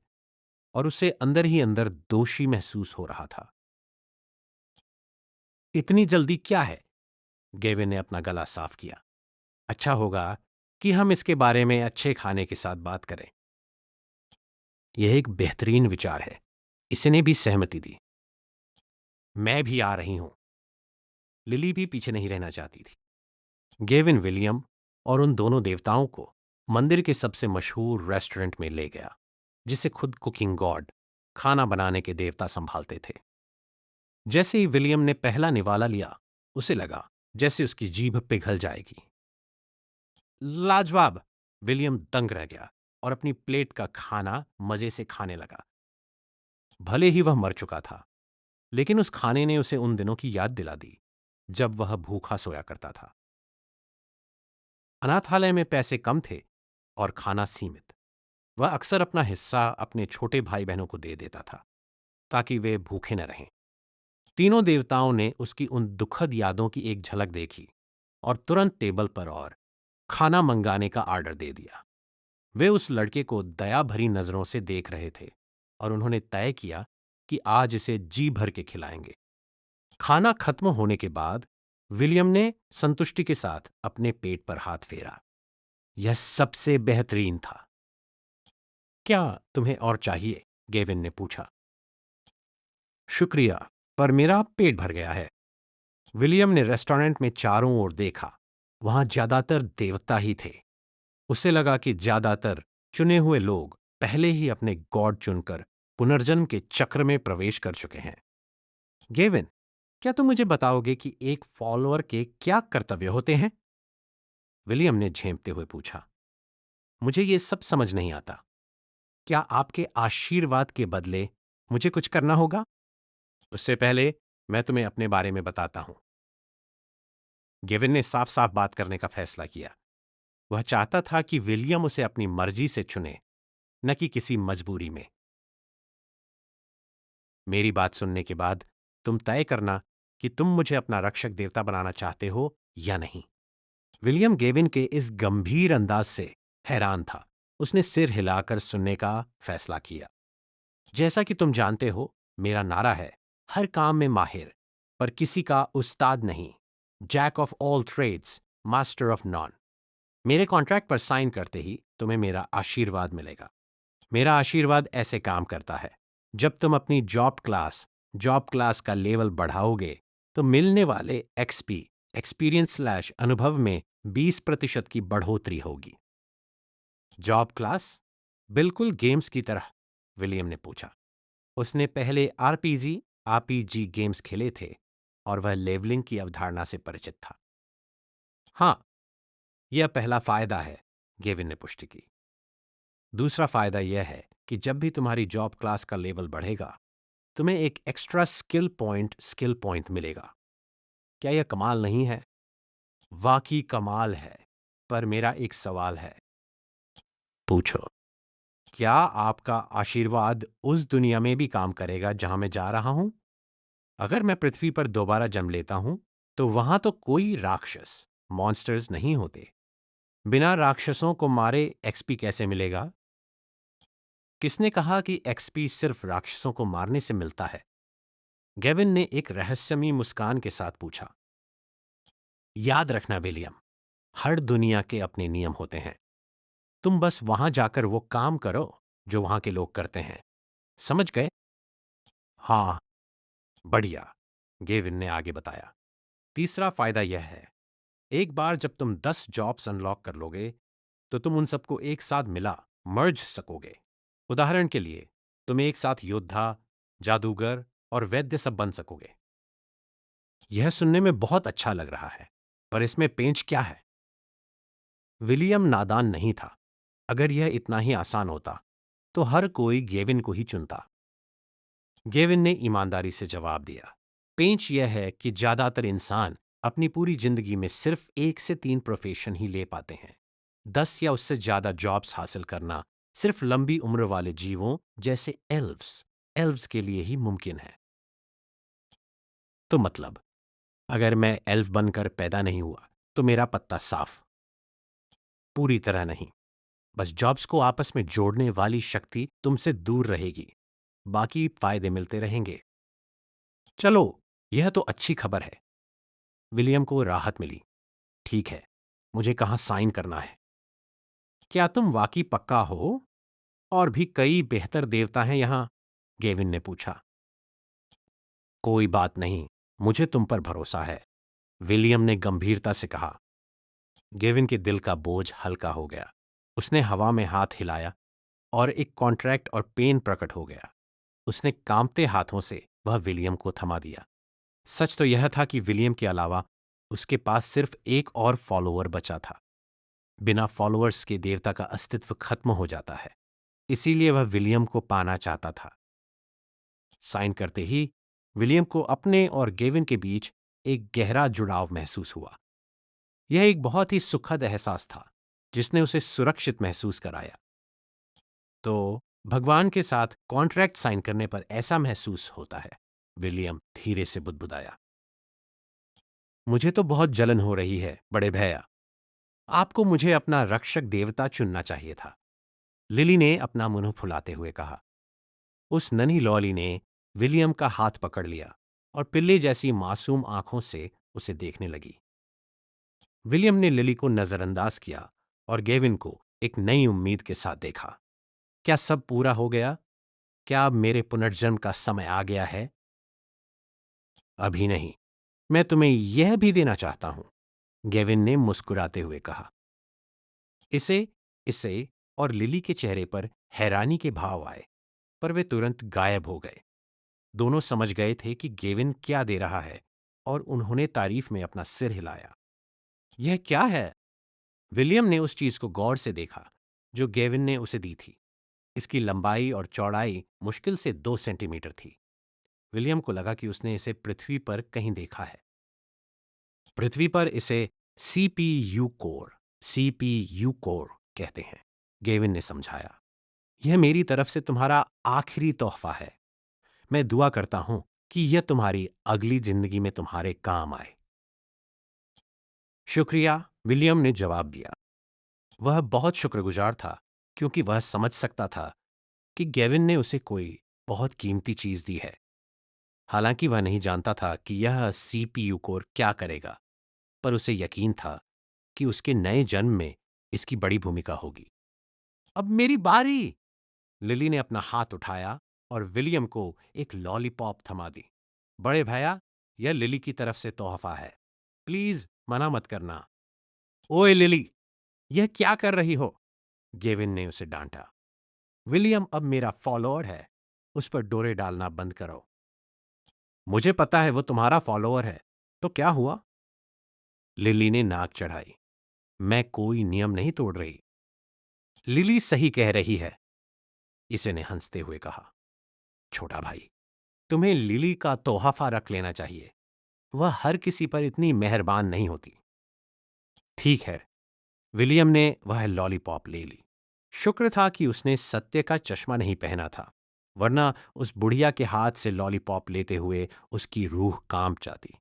Speaker 2: और उसे अंदर ही अंदर दोषी महसूस हो रहा था। इतनी जल्दी क्या है? गेविन ने अपना गला साफ किया। अच्छा होगा कि हम इसके बारे में अच्छे खाने के साथ बात करें। यह एक बेहतरीन विचार है, इसने भी सहमति दी। मैं भी आ रही हूं। लिली भी पीछे नहीं रहना चाहती थी। गेविन विलियम और उन दोनों देवताओं को मंदिर के सबसे मशहूर रेस्टोरेंट में ले गया, जिसे खुद कुकिंग गॉड, खाना बनाने के देवता संभालते थे। जैसे ही विलियम ने पहला निवाला लिया, उसे लगा जैसे उसकी जीभ पिघल जाएगी। लाजवाब! विलियम दंग रह गया और अपनी प्लेट का खाना मजे से खाने लगा। भले ही वह मर चुका था, लेकिन उस खाने ने उसे उन दिनों की याद दिला दी जब वह भूखा सोया करता था। अनाथालय में पैसे कम थे और खाना सीमित। वह अक्सर अपना हिस्सा अपने छोटे भाई बहनों को दे देता था ताकि वे भूखे न रहें। तीनों देवताओं ने उसकी उन दुखद यादों की एक झलक देखी और तुरंत टेबल पर और खाना मंगाने का आर्डर दे दिया। वे उस लड़के को दया भरी नजरों से देख रहे थे और उन्होंने तय किया कि आज इसे जी भर के खिलाएंगे। खाना खत्म होने के बाद विलियम ने संतुष्टि के साथ अपने पेट पर हाथ फेरा। यह सबसे बेहतरीन था। क्या तुम्हें और चाहिए? गेविन ने पूछा। शुक्रिया, पर मेरा पेट भर गया है। विलियम ने रेस्टोरेंट में चारों ओर देखा। वहां ज्यादातर देवता ही थे। उसे लगा कि ज्यादातर चुने हुए लोग पहले ही अपने गॉड चुनकर पुनर्जन्म के चक्र में प्रवेश कर चुके हैं। गेविन, क्या तुम मुझे बताओगे कि एक फॉलोअर के क्या कर्तव्य होते हैं? विलियम ने झेंपते हुए पूछा। मुझे ये सब समझ नहीं आता। क्या आपके आशीर्वाद के बदले मुझे कुछ करना होगा? उससे पहले मैं तुम्हें अपने बारे में बताता हूं। गेविन ने साफ साफ बात करने का फैसला किया। वह चाहता था कि विलियम उसे अपनी मर्जी से चुने, न कि किसी मजबूरी में। मेरी बात सुनने के बाद तुम तय करना कि तुम मुझे अपना रक्षक देवता बनाना चाहते हो या नहीं। विलियम गेविन के इस गंभीर अंदाज से हैरान था। उसने सिर हिलाकर सुनने का फैसला किया। जैसा कि तुम जानते हो, मेरा नारा है, हर काम में माहिर, पर किसी का उस्ताद नहीं। Jack of all trades, master of none. मेरे कॉन्ट्रैक्ट पर साइन करते ही तुम्हें मेरा आशीर्वाद मिलेगा। मेरा आशीर्वाद ऐसे काम करता है, जब तुम अपनी जॉब क्लास का लेवल बढ़ाओगे तो मिलने वाले एक्सपी एक्सपीरियंस स्लैश अनुभव में 20% की बढ़ोतरी होगी। Job class? बिल्कुल गेम्स की तरह? विलियम ने पूछा। उसने पहले आरपीजी गेम्स खेले थे और वह लेवलिंग की अवधारणा से परिचित था। हाँ, यह पहला फायदा है, गेविन ने पुष्टि की। दूसरा फायदा यह है कि जब भी तुम्हारी जॉब क्लास का लेवल बढ़ेगा, तुम्हें एक एक्स्ट्रा स्किल पॉइंट मिलेगा। क्या यह कमाल नहीं है? वाकई कमाल है, पर मेरा एक सवाल है। पूछो। क्या आपका आशीर्वाद उस दुनिया में भी काम करेगा जहां मैं जा रहा हूं? अगर मैं पृथ्वी पर दोबारा जन्म लेता हूं, तो वहां तो कोई राक्षस, मॉन्स्टर्स नहीं होते। बिना राक्षसों को मारे एक्सपी कैसे मिलेगा? किसने कहा कि एक्सपी सिर्फ राक्षसों को मारने से मिलता है? गेविन ने एक रहस्यमयी मुस्कान के साथ पूछा। याद रखना विलियम, हर दुनिया के अपने नियम होते हैं। तुम बस वहां जाकर वो काम करो जो वहां के लोग करते हैं। समझ गए? हाँ, बढ़िया, गेविन ने आगे बताया। तीसरा फायदा यह है, एक बार जब तुम 10 जॉब्स अनलॉक कर लोगे, तो तुम उन सबको एक साथ मर्ज सकोगे। उदाहरण के लिए, तुम एक साथ योद्धा, जादूगर और वैद्य सब बन सकोगे। यह सुनने में बहुत अच्छा लग रहा है, पर इसमें पेंच क्या है? विलियम नादान नहीं था। अगर यह इतना ही आसान होता, तो हर कोई गेविन को ही चुनता। गेविन ने ईमानदारी से जवाब दिया। पेंच यह है कि ज्यादातर इंसान अपनी पूरी जिंदगी में सिर्फ 1 से 3 प्रोफेशन ही ले पाते हैं। 10 या उससे ज्यादा जॉब्स हासिल करना सिर्फ लंबी उम्र वाले जीवों जैसे एल्व्स के लिए ही मुमकिन है। तो मतलब, अगर मैं एल्फ बनकर पैदा नहीं हुआ, तो मेरा पत्ता साफ। पूरी तरह नहीं। बस जॉब्स को आपस में जोड़ने वाली शक्ति तुमसे दूर रहेगी। बाकी फायदे मिलते रहेंगे। चलो, यह तो अच्छी खबर है। विलियम को राहत मिली। ठीक है, मुझे कहाँ साइन करना है? क्या तुम वाकई पक्का हो? और भी कई बेहतर देवता हैं यहां, गेविन ने पूछा। कोई बात नहीं, मुझे तुम पर भरोसा है, विलियम ने गंभीरता से कहा। गेविन के दिल का बोझ हल्का हो गया। उसने हवा में हाथ हिलाया और एक कॉन्ट्रैक्ट और पेन प्रकट हो गया। उसने कांपते हाथों से वह विलियम को थमा दिया। सच तो यह था कि विलियम के अलावा उसके पास सिर्फ एक और फॉलोअर बचा था। बिना फॉलोअर्स के देवता का अस्तित्व खत्म हो जाता है। इसीलिए वह विलियम को पाना चाहता था। साइन करते ही विलियम को अपने और गेविन के बीच एक गहरा जुड़ाव महसूस हुआ। यह एक बहुत ही सुखद एहसास था, जिसने उसे सुरक्षित महसूस कराया। तो भगवान के साथ कॉन्ट्रैक्ट साइन करने पर ऐसा महसूस होता है, विलियम धीरे से बुदबुदाया। मुझे तो बहुत जलन हो रही है, बड़े भैया। आपको मुझे अपना रक्षक देवता चुनना चाहिए था, लिली ने अपना मुंह फुलाते हुए कहा। उस नन्ही लॉली ने विलियम का हाथ पकड़ लिया और पिल्ले जैसी मासूम आंखों से उसे देखने लगी। विलियम ने लिली को नजरअंदाज किया और गेविन को एक नई उम्मीद के साथ देखा। क्या सब पूरा हो गया? क्या अब मेरे पुनर्जन्म का समय आ गया है? अभी नहीं। मैं तुम्हें यह भी देना चाहता हूं, गेविन ने मुस्कुराते हुए कहा। इसे इसे और लिली के चेहरे पर हैरानी के भाव आए, पर वे तुरंत गायब हो गए। दोनों समझ गए थे कि गेविन क्या दे रहा है और उन्होंने तारीफ में अपना सिर हिलाया। यह क्या है? विलियम ने उस चीज को गौर से देखा जो गेविन ने उसे दी थी। इसकी लंबाई और चौड़ाई मुश्किल से 2 सेंटीमीटर थी। विलियम को लगा कि उसने इसे पृथ्वी पर कहीं देखा है। पृथ्वी पर इसे सीपीयू कोर कहते हैं, गेविन ने समझाया। यह मेरी तरफ से तुम्हारा आखिरी तोहफा है। मैं दुआ करता हूं कि यह तुम्हारी अगली जिंदगी में तुम्हारे काम आए। शुक्रिया, विलियम ने जवाब दिया। वह बहुत शुक्रगुजार था क्योंकि वह समझ सकता था कि गेविन ने उसे कोई बहुत कीमती चीज दी है। हालांकि वह नहीं जानता था कि यह सीपीयू कोर क्या करेगा, पर उसे यकीन था कि उसके नए जन्म में इसकी बड़ी भूमिका होगी। अब मेरी बारी! लिली ने अपना हाथ उठाया और विलियम को एक लॉलीपॉप थमा दी। बड़े भैया, यह लिली की तरफ से तोहफा है। प्लीज मना मत करना। ओए लिली, यह क्या कर रही हो? गेविन ने उसे डांटा। विलियम अब मेरा फॉलोअर है, उस पर डोरे डालना बंद करो। मुझे पता है वो तुम्हारा फॉलोअर है, तो क्या हुआ? लिली ने नाक चढ़ाई। मैं कोई नियम नहीं तोड़ रही। लिली सही कह रही है, इसे ने हंसते हुए कहा। छोटा भाई, तुम्हें लिली का तोहफा रख लेना चाहिए। वह हर किसी पर इतनी मेहरबान नहीं होती। ठीक है। विलियम ने वह लॉलीपॉप ले ली। शुक्र था कि उसने सत्य का चश्मा नहीं पहना था, वरना उस बुढ़िया के हाथ से लॉलीपॉप लेते हुए उसकी रूह कांप जाती।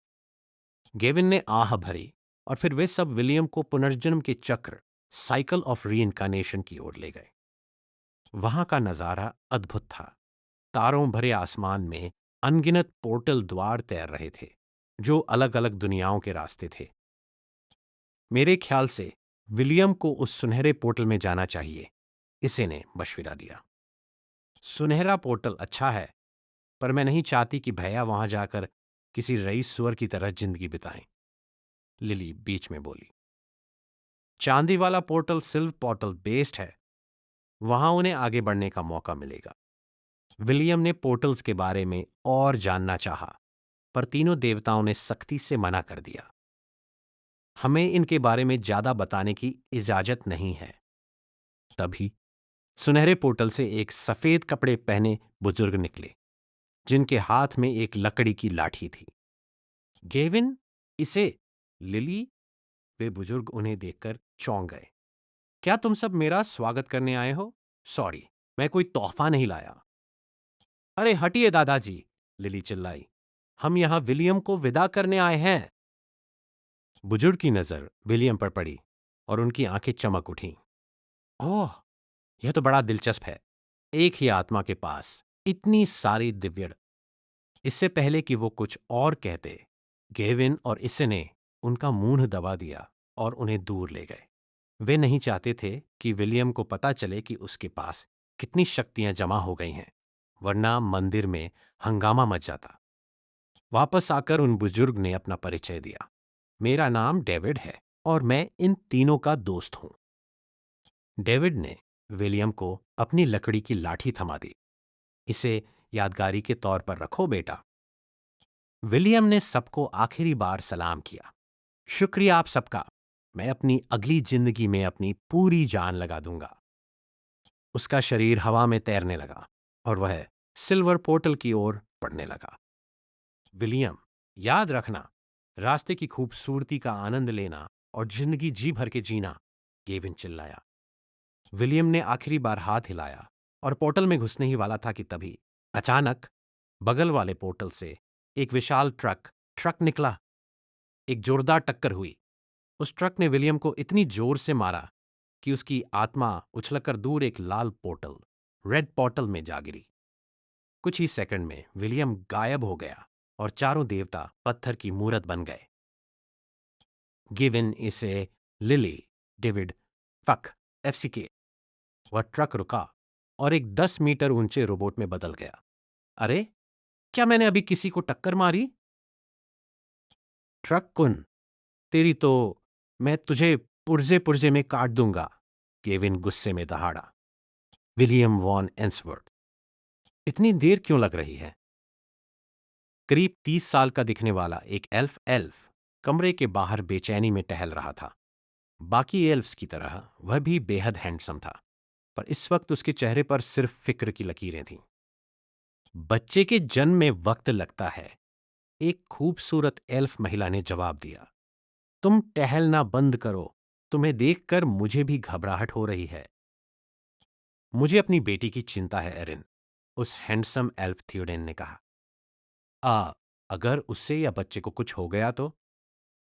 Speaker 2: गेविन ने आह भरी और फिर वे सब विलियम को पुनर्जन्म के चक्र, साइकिल ऑफ रीइंकार्नेशन की ओर ले गए। वहां का नजारा अद्भुत था। तारों भरे आसमान में अनगिनत पोर्टल द्वार तैर रहे थे, जो अलग अलग दुनियाओं के रास्ते थे। मेरे ख्याल से विलियम को उस सुनहरे पोर्टल में जाना चाहिए, इसे ने मशविरा दिया। सुनहरा पोर्टल अच्छा है, पर मैं नहीं चाहती कि भैया वहां जाकर किसी रईस सुअर की तरह जिंदगी बिताएं, लिली बीच में बोली। चांदी वाला पोर्टल सिल्व पोर्टल बेस्ड है, वहां उन्हें आगे बढ़ने का मौका मिलेगा। विलियम ने पोर्टल्स के बारे में और जानना चाहा, पर तीनों देवताओं ने सख्ती से मना कर दिया। हमें इनके बारे में ज्यादा बताने की इजाजत नहीं है। तभी सुनहरे पोर्टल से एक सफेद कपड़े पहने बुजुर्ग निकले, जिनके हाथ में एक लकड़ी की लाठी थी। गेविन, इसे, लिली, वे बुजुर्ग उन्हें देखकर चौंक गए। क्या तुम सब मेरा स्वागत करने आए हो? सॉरी, मैं कोई तोहफा नहीं लाया। अरे हटिए दादाजी, लिली चिल्लाई। हम यहां विलियम को विदा करने आए हैं। बुजुर्ग की नजर विलियम पर पड़ी और उनकी आंखें चमक उठीं। ओह, यह तो बड़ा दिलचस्प है। एक ही आत्मा के पास इतनी सारी दिव्य। इससे पहले कि वो कुछ और कहते, गेविन और इसे ने उनका मुंह दबा दिया और उन्हें दूर ले गए। वे नहीं चाहते थे कि विलियम को पता चले कि उसके पास कितनी शक्तियां जमा हो गई हैं, वरना मंदिर में हंगामा मच जाता। वापस आकर उन बुजुर्ग ने अपना परिचय दिया। मेरा नाम डेविड है और मैं इन तीनों का दोस्त हूं। डेविड ने विलियम को अपनी लकड़ी की लाठी थमा दी। इसे यादगारी के तौर पर रखो बेटा। विलियम ने सबको आखिरी बार सलाम किया। शुक्रिया आप सबका। मैं अपनी अगली जिंदगी में अपनी पूरी जान लगा दूंगा। उसका शरीर हवा में तैरने लगा और वह सिल्वर पोर्टल की ओर बढ़ने लगा। विलियम, याद रखना, रास्ते की खूबसूरती का आनंद लेना और जिंदगी जी भर के जीना, गेविन चिल्लाया। विलियम ने आखिरी बार हाथ हिलाया और पोर्टल में घुसने ही वाला था कि तभी अचानक बगल वाले पोर्टल से एक विशाल ट्रक निकला। एक जोरदार टक्कर हुई। उस ट्रक ने विलियम को इतनी जोर से मारा कि उसकी आत्मा उछलकर दूर एक लाल पोर्टल, रेड पोर्टल में जा गिरी। कुछ ही सेकंड में विलियम गायब हो गया और चारों देवता पत्थर की मूरत बन गए। गिवन इसे लिली डेविड फक एफसीके। वह ट्रक रुका और एक 10 मीटर ऊंचे रोबोट में बदल गया। अरे, क्या मैंने अभी किसी को टक्कर मारी? ट्रक कुन, तेरी तो मैं तुझे पुर्जे पुर्जे में काट दूंगा, केविन गुस्से में दहाड़ा। विलियम वॉन एंसवर्थ, इतनी देर क्यों लग रही है? करीब 30 साल का दिखने वाला एक एल्फ कमरे के बाहर बेचैनी में टहल रहा था। बाकी एल्फ्स की तरह वह भी बेहद हैंडसम था, पर इस वक्त उसके चेहरे पर सिर्फ फिक्र की लकीरें थीं। बच्चे के जन्म में वक्त लगता है, एक खूबसूरत एल्फ महिला ने जवाब दिया। तुम टहलना बंद करो, तुम्हें देखकर मुझे भी घबराहट हो रही है। मुझे अपनी बेटी की चिंता है एरिन, उस हैंडसम एल्फ थियोडेन ने कहा। अगर उससे या बच्चे को कुछ हो गया तो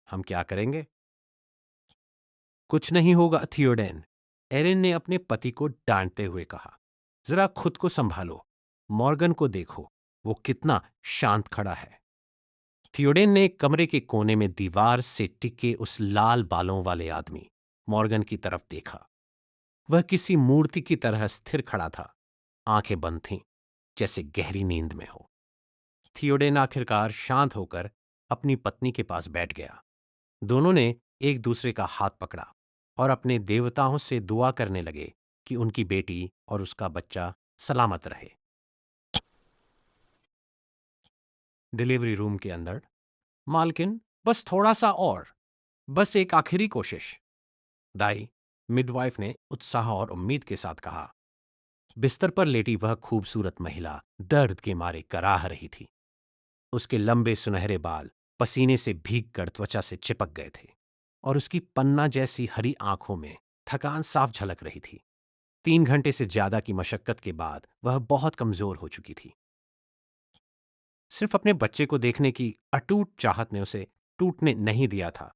Speaker 2: हम क्या करेंगे? कुछ नहीं होगा थियोडेन, एरिन ने अपने पति को डांटते हुए कहा। जरा खुद को संभालो, मॉर्गन को देखो, वो कितना शांत खड़ा है। थियोडेन ने कमरे के कोने में दीवार से टिके उस लाल बालों वाले आदमी मॉर्गन की तरफ देखा। वह किसी मूर्ति की तरह स्थिर खड़ा था, आंखें बंद थीं, जैसे गहरी नींद में हो। थियोडेन आखिरकार शांत होकर अपनी पत्नी के पास बैठ गया। दोनों ने एक दूसरे का हाथ पकड़ा और अपने देवताओं से दुआ करने लगे कि उनकी बेटी और उसका बच्चा सलामत रहे। डिलीवरी रूम के अंदर, मालकिन, बस थोड़ा सा और, बस एक आखिरी कोशिश, दाई, मिडवाइफ ने उत्साह और उम्मीद के साथ कहा। बिस्तर पर लेटी वह खूबसूरत महिला दर्द के मारे कराह रही थी। उसके लंबे सुनहरे बाल पसीने से भीगकर त्वचा से चिपक गए थे और उसकी पन्ना जैसी हरी आंखों में थकान साफ झलक रही थी। 3 घंटे से ज्यादा की मशक्कत के बाद वह बहुत कमजोर हो चुकी थी। सिर्फ अपने बच्चे को देखने की अटूट चाहत ने उसे टूटने नहीं दिया था।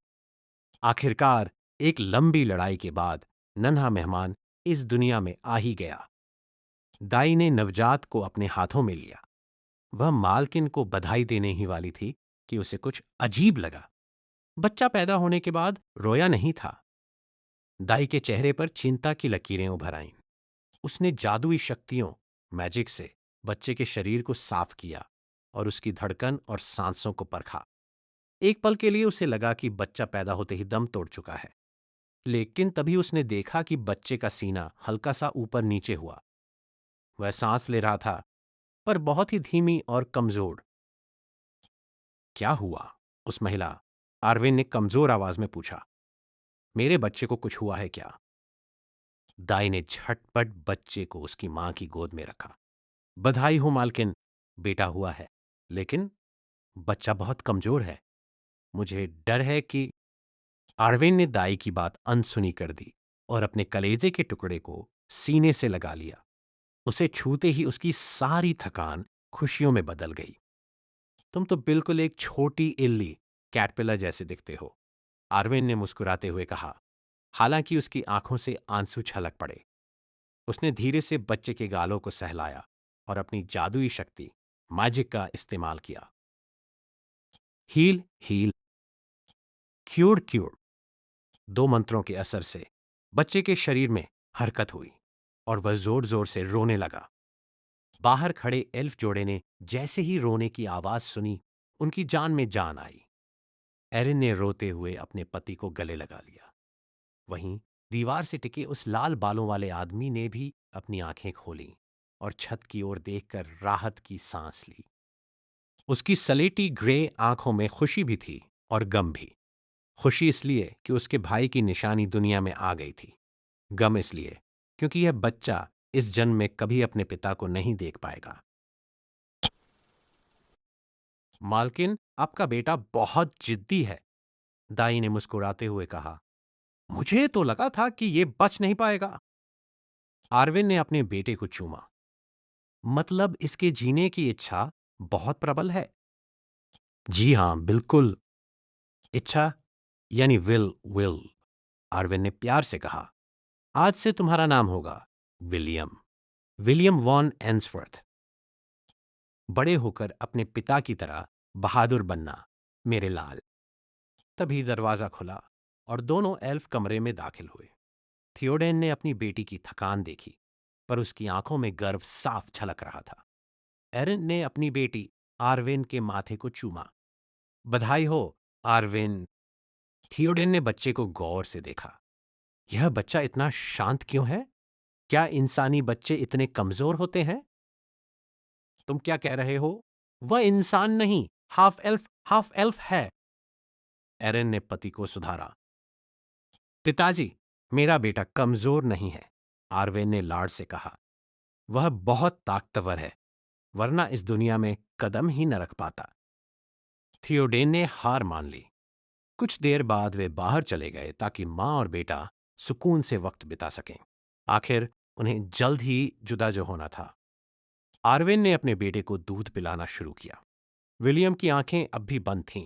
Speaker 2: आखिरकार एक लंबी लड़ाई के बाद नन्हा मेहमान इस दुनिया में आ ही गया। दाई ने नवजात को अपने हाथों में लिया। वह मालकिन को बधाई देने ही वाली थी कि उसे कुछ अजीब लगा। बच्चा पैदा होने के बाद रोया नहीं था। दाई के चेहरे पर चिंता की लकीरें उभर आईं। उसने जादुई शक्तियों, मैजिक से बच्चे के शरीर को साफ किया और उसकी धड़कन और सांसों को परखा। एक पल के लिए उसे लगा कि बच्चा पैदा होते ही दम तोड़ चुका है, लेकिन तभी उसने देखा कि बच्चे का सीना हल्का सा ऊपर नीचे हुआ। वह सांस ले रहा था, पर बहुत ही धीमी और कमजोर। क्या हुआ? उस महिला आर्विन ने कमजोर आवाज में पूछा। मेरे बच्चे को कुछ हुआ है क्या? दाई ने झटपट बच्चे को उसकी मां की गोद में रखा। बधाई हो मालकिन, बेटा हुआ है, लेकिन बच्चा बहुत कमजोर है। मुझे डर है कि आर्विन ने दाई की बात अनसुनी कर दी और अपने कलेजे के टुकड़े को सीने से लगा लिया। उसे छूते ही उसकी सारी थकान खुशियों में बदल गई। तुम तो बिल्कुल एक छोटी इल्ली कैटरपिलर जैसे दिखते हो, आर्विन ने मुस्कुराते हुए कहा, हालांकि उसकी आंखों से आंसू छलक पड़े। उसने धीरे से बच्चे के गालों को सहलाया और अपनी जादुई शक्ति मैजिक का इस्तेमाल किया। हील हील, क्यूर क्यूर, 2 मंत्रों के असर से बच्चे के शरीर में हरकत हुई और वह जोर जोर से रोने लगा। बाहर खड़े एल्फ जोड़े ने जैसे ही रोने की आवाज सुनी, उनकी जान में जान आई। एरिन ने रोते हुए अपने पति को गले लगा लिया। वहीं दीवार से टिके उस लाल बालों वाले आदमी ने भी अपनी आंखें खोलीं और छत की ओर देखकर राहत की सांस ली। उसकी सलेटी ग्रे आंखों में खुशी भी थी और गम भी। खुशी इसलिए कि उसके भाई की निशानी दुनिया में आ गई थी। गम इसलिए क्योंकि यह बच्चा इस जन्म में कभी अपने पिता को नहीं देख पाएगा। मालकिन, आपका बेटा बहुत जिद्दी है, दाई ने मुस्कुराते हुए कहा। मुझे तो लगा था कि ये बच नहीं पाएगा। आर्विन ने अपने बेटे को चूमा। मतलब इसके जीने की इच्छा बहुत प्रबल है। जी हां, बिल्कुल। इच्छा यानी विल। आर्विन ने प्यार से कहा, आज से तुम्हारा नाम होगा विलियम। William von Ainsworth. बड़े होकर अपने पिता की तरह बहादुर बनना, मेरे लाल। तभी दरवाजा खुला और दोनों एल्फ कमरे में दाखिल हुए। थियोडेन ने अपनी बेटी की थकान देखी, पर उसकी आंखों में गर्व साफ झलक रहा था। एरिन ने अपनी बेटी आर्वेन के माथे को चूमा। बधाई हो, आर्वेन। थियोडेन ने बच्चे को गौर से देखा। यह बच्चा इतना शांत क्यों है? क्या इंसानी बच्चे इतने कमजोर होते हैं? तुम क्या कह रहे हो? वह इंसान नहीं, हाफ एल्फ है। एरिन ने पति को सुधारा। पिताजी, मेरा बेटा कमजोर नहीं है, आर्वेन ने लाड से कहा। वह बहुत ताकतवर है, वरना इस दुनिया में कदम ही न रख पाता। थियोडेन ने हार मान ली। कुछ देर बाद वे बाहर चले गए ताकि मां और बेटा सुकून से वक्त बिता सकें। आखिर उन्हें जल्द ही जुदा जो होना था। आर्वेन ने अपने बेटे को दूध पिलाना शुरू किया। विलियम की आंखें अब भी बंद थीं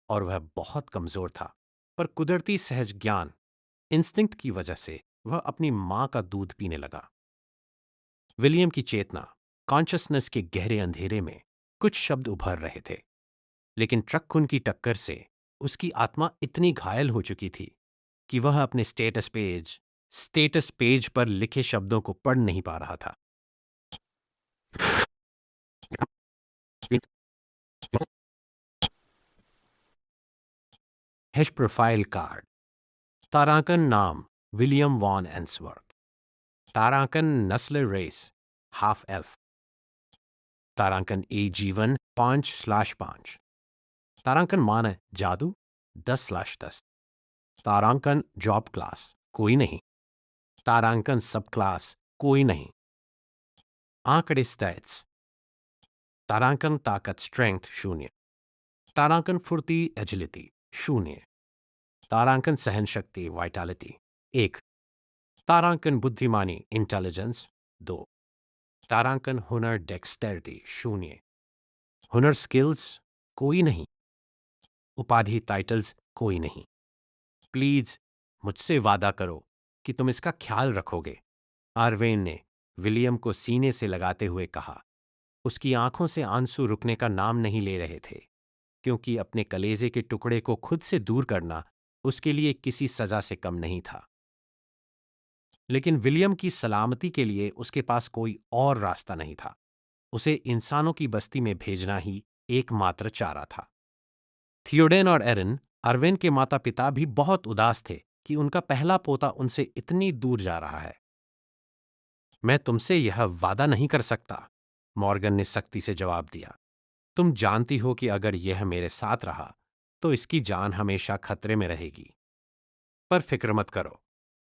Speaker 2: और वह बहुत कमजोर था, पर कुदरती सहज ज्ञान, इंस्टिंक्ट की वजह से वह अपनी मां का दूध पीने लगा। विलियम की चेतना, कॉन्शसनेस के गहरे अंधेरे में कुछ शब्द उभर रहे थे, लेकिन ट्रक उनकी टक्कर से उसकी आत्मा इतनी घायल हो चुकी थी कि वह अपने स्टेटस पेज पर लिखे शब्दों को पढ़ नहीं पा रहा था। Hash profile card. तारांकन नाम विलियम वॉन एंसवर्थ। तारांकन नस्ल रेस हाफ एल्फ। तारांकन ए जीवन 5/5। तारांकन मान जादू 10/10। तारांकन जॉब क्लास कोई नहीं। तारांकन सब क्लास कोई नहीं। आंकड़े स्टैट्स। तारांकन ताकत स्ट्रेंथ 0। तारांकन फुर्ती एजिलिटी 0। तारांकन सहनशक्ति वाइटैलिटी 1। तारांकन बुद्धिमानी इंटेलिजेंस 2। तारांकन हुनर डेक्सटेरिटी 0। हुनर स्किल्स कोई नहीं। उपाधि टाइटल्स कोई नहीं। प्लीज मुझसे वादा करो कि तुम इसका ख्याल रखोगे, आर्वेन ने विलियम को सीने से लगाते हुए कहा। उसकी आंखों से आंसू रुकने का नाम नहीं ले रहे थे, क्योंकि अपने कलेजे के टुकड़े को खुद से दूर करना उसके लिए किसी सजा से कम नहीं था। लेकिन विलियम की सलामती के लिए उसके पास कोई और रास्ता नहीं था। उसे इंसानों की बस्ती में भेजना ही एकमात्र चारा था। थियोडेन और एरिन, अरवेन के माता पिता भी बहुत उदास थे कि उनका पहला पोता उनसे इतनी दूर जा रहा है। मैं तुमसे यह वादा नहीं कर सकता, मॉर्गन ने सख्ती से जवाब दिया। तुम जानती हो कि अगर यह मेरे साथ रहा तो इसकी जान हमेशा खतरे में रहेगी। पर फिक्र मत करो,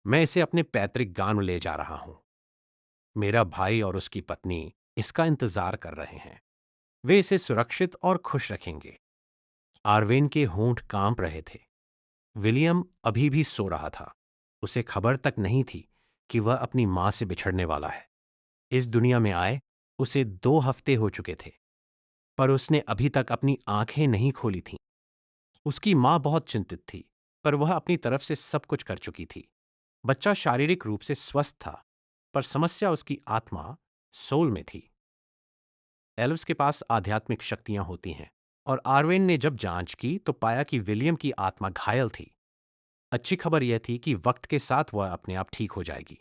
Speaker 2: मैं इसे अपने पैतृक गांव ले जा रहा हूं। मेरा भाई और उसकी पत्नी इसका इंतजार कर रहे हैं। वे इसे सुरक्षित और खुश रखेंगे। आर्वेन के होंठ कांप रहे थे। विलियम अभी भी सो रहा था। उसे खबर तक नहीं थी कि वह अपनी मां से बिछड़ने वाला है। इस दुनिया में आए उसे 2 हफ्ते हो चुके थे, पर उसने अभी तक अपनी आंखें नहीं खोली थीं। उसकी मां बहुत चिंतित थी, पर वह अपनी तरफ से सब कुछ कर चुकी थी। बच्चा शारीरिक रूप से स्वस्थ था, पर समस्या उसकी आत्मा, सोल में थी। एल्व्स के पास आध्यात्मिक शक्तियां होती हैं, और आर्वेन ने जब जांच की तो पाया कि विलियम की आत्मा घायल थी। अच्छी खबर यह थी कि वक्त के साथ वह अपने आप ठीक हो जाएगी।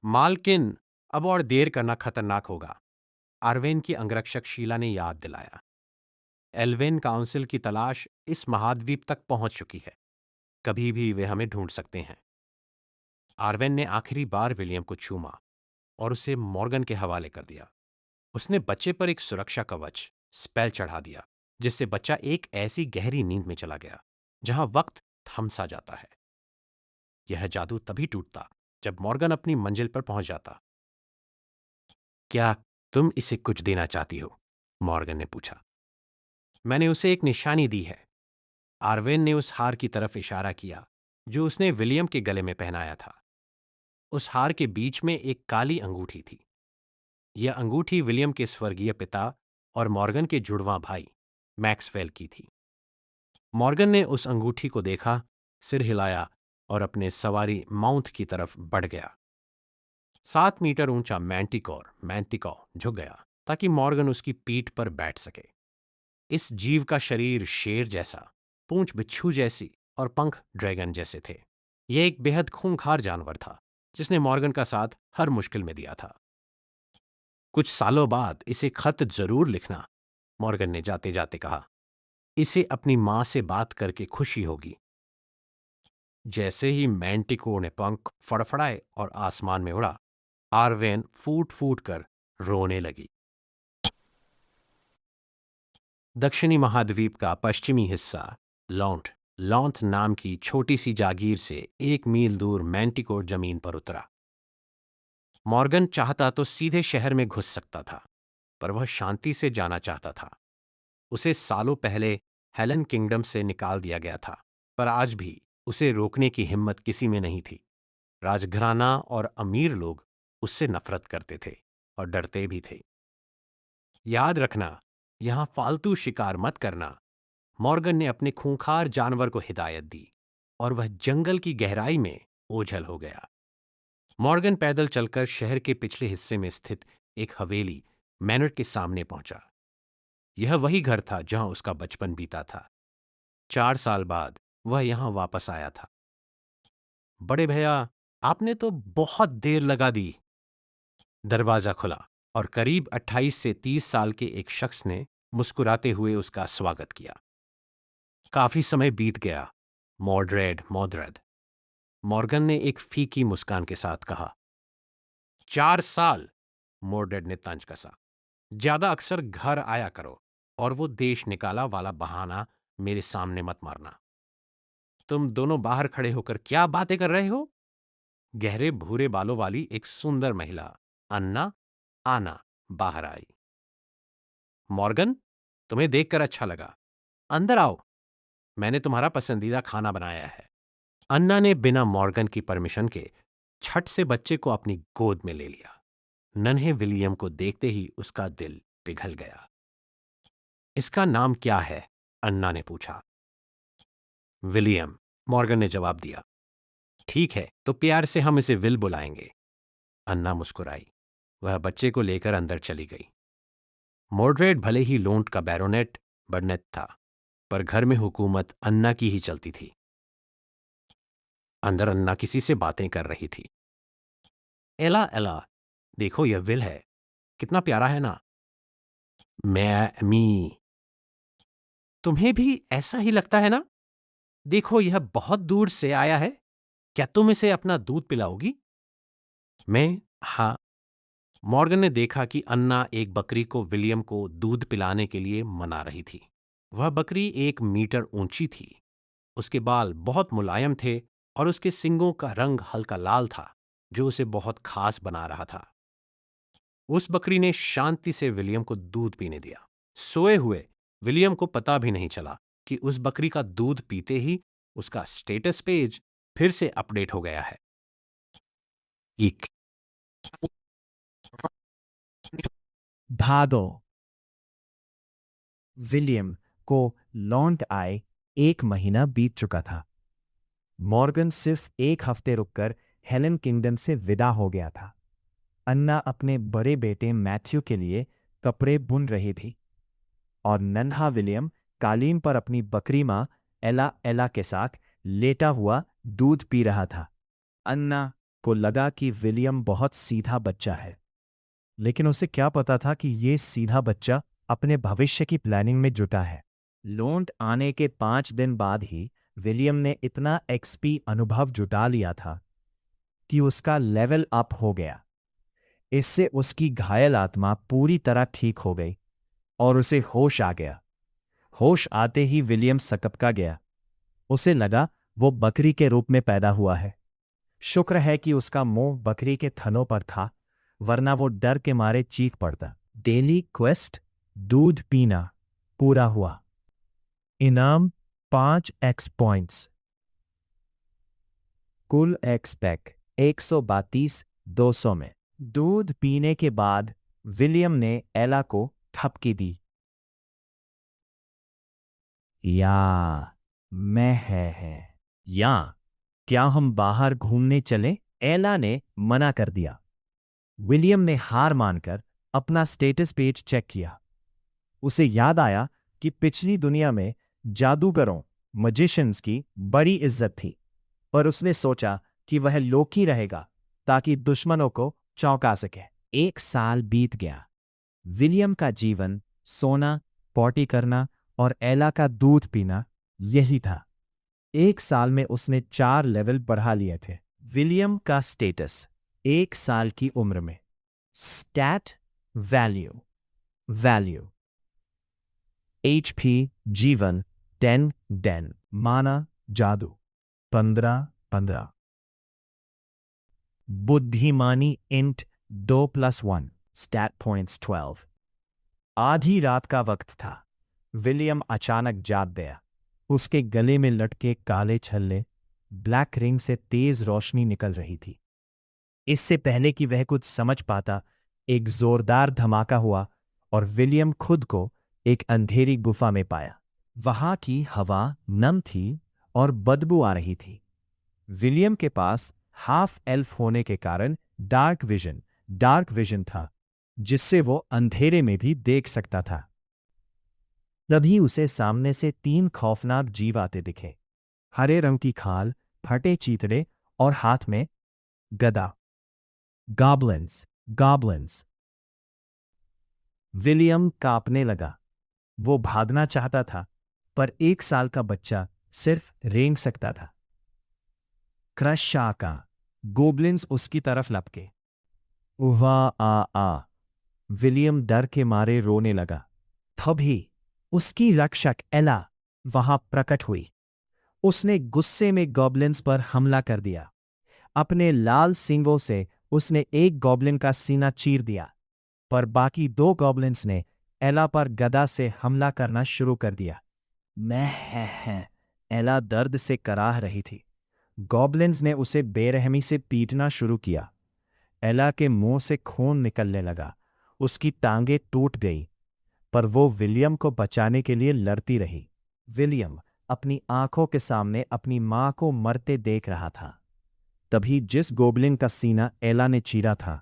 Speaker 2: मालकिन, अब और देर करना खतरनाक होगा, आर्वेन की अंगरक्षक शीला ने याद दिलाया। एल्वेन काउंसिल की तलाश इस महाद्वीप तक पहुंच चुकी है। कभी भी वे हमें ढूंढ सकते हैं। आर्वेन ने आखिरी बार विलियम को चूमा और उसे मॉर्गन के हवाले कर दिया। उसने बच्चे पर एक सुरक्षा कवच, स्पेल चढ़ा दिया, जिससे बच्चा एक ऐसी गहरी नींद में चला गया जहां वक्त थम सा जाता है। यह जादू तभी टूटता जब मॉर्गन अपनी मंजिल पर पहुंच जाता। क्या तुम इसे कुछ देना चाहती हो? मॉर्गन ने पूछा। मैंने उसे एक निशानी दी है। आर्वेन ने उस हार की तरफ इशारा किया जो उसने विलियम के गले में पहनाया था। उस हार के बीच में एक काली अंगूठी थी। यह अंगूठी विलियम के स्वर्गीय पिता और मॉर्गन के जुड़वां भाई मैक्सवेल की थी। मॉर्गन ने उस अंगूठी को देखा, सिर हिलाया और अपने सवारी माउंट की तरफ बढ़ गया। 7 मीटर ऊंचा मैंटिकॉ झुक गया ताकि मॉर्गन उसकी पीठ पर बैठ सके। इस जीव का शरीर शेर जैसा, पूंछ बिच्छू जैसी और पंख ड्रैगन जैसे थे। यह एक बेहद खूंखार जानवर था जिसने मॉर्गन का साथ हर मुश्किल में दिया था। कुछ सालों बाद इसे खत जरूर लिखना, मॉर्गन ने जाते जाते कहा। इसे अपनी मां से बात करके खुशी होगी। जैसे ही मैंटिको ने पंख फड़फड़ाए और आसमान में उड़ा, आर्वेन फूट फूट कर रोने लगी। दक्षिणी महाद्वीप का पश्चिमी हिस्सा लॉन्थ नाम की छोटी सी जागीर से 1 मील दूर मैंटिको जमीन पर उतरा। मॉर्गन चाहता तो सीधे शहर में घुस सकता था, पर वह शांति से जाना चाहता था। उसे सालों पहले हेलन किंगडम से निकाल दिया गया था, पर आज भी उसे रोकने की हिम्मत किसी में नहीं थी। राजघराना और अमीर लोग उससे नफरत करते थे और डरते भी थे। याद रखना, यहां फालतू शिकार मत करना, मॉर्गन ने अपने खूंखार जानवर को हिदायत दी, और वह जंगल की गहराई में ओझल हो गया। मॉर्गन पैदल चलकर शहर के पिछले हिस्से में स्थित एक हवेली मैनर के सामने पहुंचा। यह वही घर था जहां उसका बचपन बीता था। 4 साल बाद वह यहां वापस आया था। बड़े भैया, आपने तो बहुत देर लगा दी। दरवाजा खुला और करीब 28 से 30 साल के एक शख्स ने मुस्कुराते हुए उसका स्वागत किया। काफी समय बीत गया, मॉर्ड्रेड। मॉर्गन ने एक फीकी मुस्कान के साथ कहा। 4 साल, मॉर्ड्रेड ने तंज कसा। ज्यादा अक्सर घर आया करो, और वो देश निकाला वाला बहाना मेरे सामने मत मारना। तुम दोनों बाहर खड़े होकर क्या बातें कर रहे हो? गहरे भूरे बालों वाली एक सुंदर महिला आना बाहर आई। मॉर्गन, तुम्हें देखकर अच्छा लगा। अंदर आओ, मैंने तुम्हारा पसंदीदा खाना बनाया है। अन्ना ने बिना मॉर्गन की परमिशन के छट से बच्चे को अपनी गोद में ले लिया। नन्हे विलियम को देखते ही उसका दिल पिघल गया। इसका नाम क्या है? अन्ना ने पूछा। विलियम, मॉर्गन ने जवाब दिया। ठीक है, तो प्यार से हम इसे विल बुलाएंगे। अन्ना मुस्कुराई। वह बच्चे को लेकर अंदर चली गई। मॉर्ड्रेड भले ही लोन्ट का बैरोनेट बर्नेट था, पर घर में हुकूमत अन्ना की ही चलती थी। अंदर अन्ना किसी से बातें कर रही थी। एला, देखो यह विल है, कितना प्यारा है ना? मी, तुम्हें भी ऐसा ही लगता है ना? देखो, यह बहुत दूर से आया है। क्या तुम इसे अपना दूध पिलाओगी? मैं, हाँ। मॉर्गन ने देखा कि अन्ना एक बकरी को विलियम को दूध पिलाने के लिए मना रही थी। वह बकरी 1 मीटर ऊंची थी। उसके बाल बहुत मुलायम थे और उसके सींगों का रंग हल्का लाल था, जो उसे बहुत खास बना रहा था। उस बकरी ने शांति से विलियम को दूध पीने दिया। सोए हुए विलियम को पता भी नहीं चला कि उस बकरी का दूध पीते ही उसका स्टेटस पेज फिर से अपडेट हो गया है। ईक।
Speaker 1: भागो। विलियम को लॉन्ट आए 1 महीना बीत चुका था। मॉर्गन सिर्फ 1 हफ्ते रुककर हेलन किंगडम से विदा हो गया था। अन्ना अपने बड़े बेटे मैथ्यू के लिए कपड़े बुन रही थी, और नन्हा विलियम कालीन पर अपनी बकरी मां एला के साथ लेटा हुआ दूध पी रहा था। अन्ना को लगा कि विलियम बहुत सीधा बच्चा है, लेकिन उसे क्या पता था कि ये सीधा बच्चा अपने भविष्य की प्लानिंग में जुटा है। लॉन्ट आने के 5 दिन बाद ही विलियम ने इतना एक्सपी अनुभव जुटा लिया था कि उसका लेवल अप हो गया। इससे उसकी घायल आत्मा पूरी तरह ठीक हो गई और उसे होश आ गया। होश आते ही विलियम सकपका गया। उसे लगा वो बकरी के रूप में पैदा हुआ है। शुक्र है कि उसका मुंह बकरी के थनों पर था, वरना वो डर के मारे चीख पड़ता। डेली क्वेस्ट दूध पीना पूरा हुआ। इनाम 5 एक्स पॉइंट्स। कुल एक्स पैक 132-200 में। दूध पीने के बाद विलियम ने एला को थपकी दी। या मैं है या क्या हम बाहर घूमने चले? एला ने मना कर दिया। विलियम ने हार मानकर अपना स्टेटस पेज चेक किया। उसे याद आया कि पिछली दुनिया में जादूगरों मजिशियंस की बड़ी इज्जत थी, पर उसने सोचा कि वह लोकी रहेगा ताकि दुश्मनों को चौंका सके। 1 साल बीत गया। विलियम का जीवन सोना, पॉटी करना और एला का दूध पीना यही था। 1 साल में उसने 4 लेवल बढ़ा लिए थे। विलियम का स्टेटस 1 साल की उम्र में। स्टैट वैल्यू HP जीवन 10 माना जादू 15 बुद्धिमानी इंट 2+1 स्टैट पॉइंट्स 12। आधी रात का वक्त था। विलियम अचानक जाग गया। उसके गले में लटके काले छल्ले, ब्लैक रिंग से तेज रोशनी निकल रही थी। इससे पहले कि वह कुछ समझ पाता, एक जोरदार धमाका हुआ और विलियम खुद को एक अंधेरी गुफा में पाया। वहां की हवा नम थी और बदबू आ रही थी। विलियम के पास हाफ एल्फ होने के कारण डार्क विजन था, जिससे वो अंधेरे में भी देख सकता था। तभी उसे सामने से 3 खौफनाक जीव आते दिखे। हरे रंग की खाल, फटे चीतड़े और हाथ में गदा। गॉब्लिन्स। विलियम कांपने लगा। वो भागना चाहता था, पर 1 साल का बच्चा सिर्फ रेंग सकता था। क्रशाका गोब्लिन्स उसकी तरफ लपके। आ विलियम डर के मारे रोने लगा। तभी उसकी रक्षक एला वहां प्रकट हुई। उसने गुस्से में गॉब्लिन्स पर हमला कर दिया। अपने लाल सींगों से उसने एक गॉब्लिन का सीना चीर दिया, पर बाकी 2 गॉब्लिन्स ने एला पर गदा से हमला करना शुरू कर दिया। एला दर्द से कराह रही थी। गॉब्लिन्स ने उसे बेरहमी से पीटना शुरू किया। एला के मुंह से खून निकलने लगा। उसकी टांगें टूट गई, पर वो विलियम को बचाने के लिए लड़ती रही। विलियम अपनी आंखों के सामने अपनी मां को मरते देख रहा था। तभी जिस गोब्लिन का सीना एला ने चीरा था,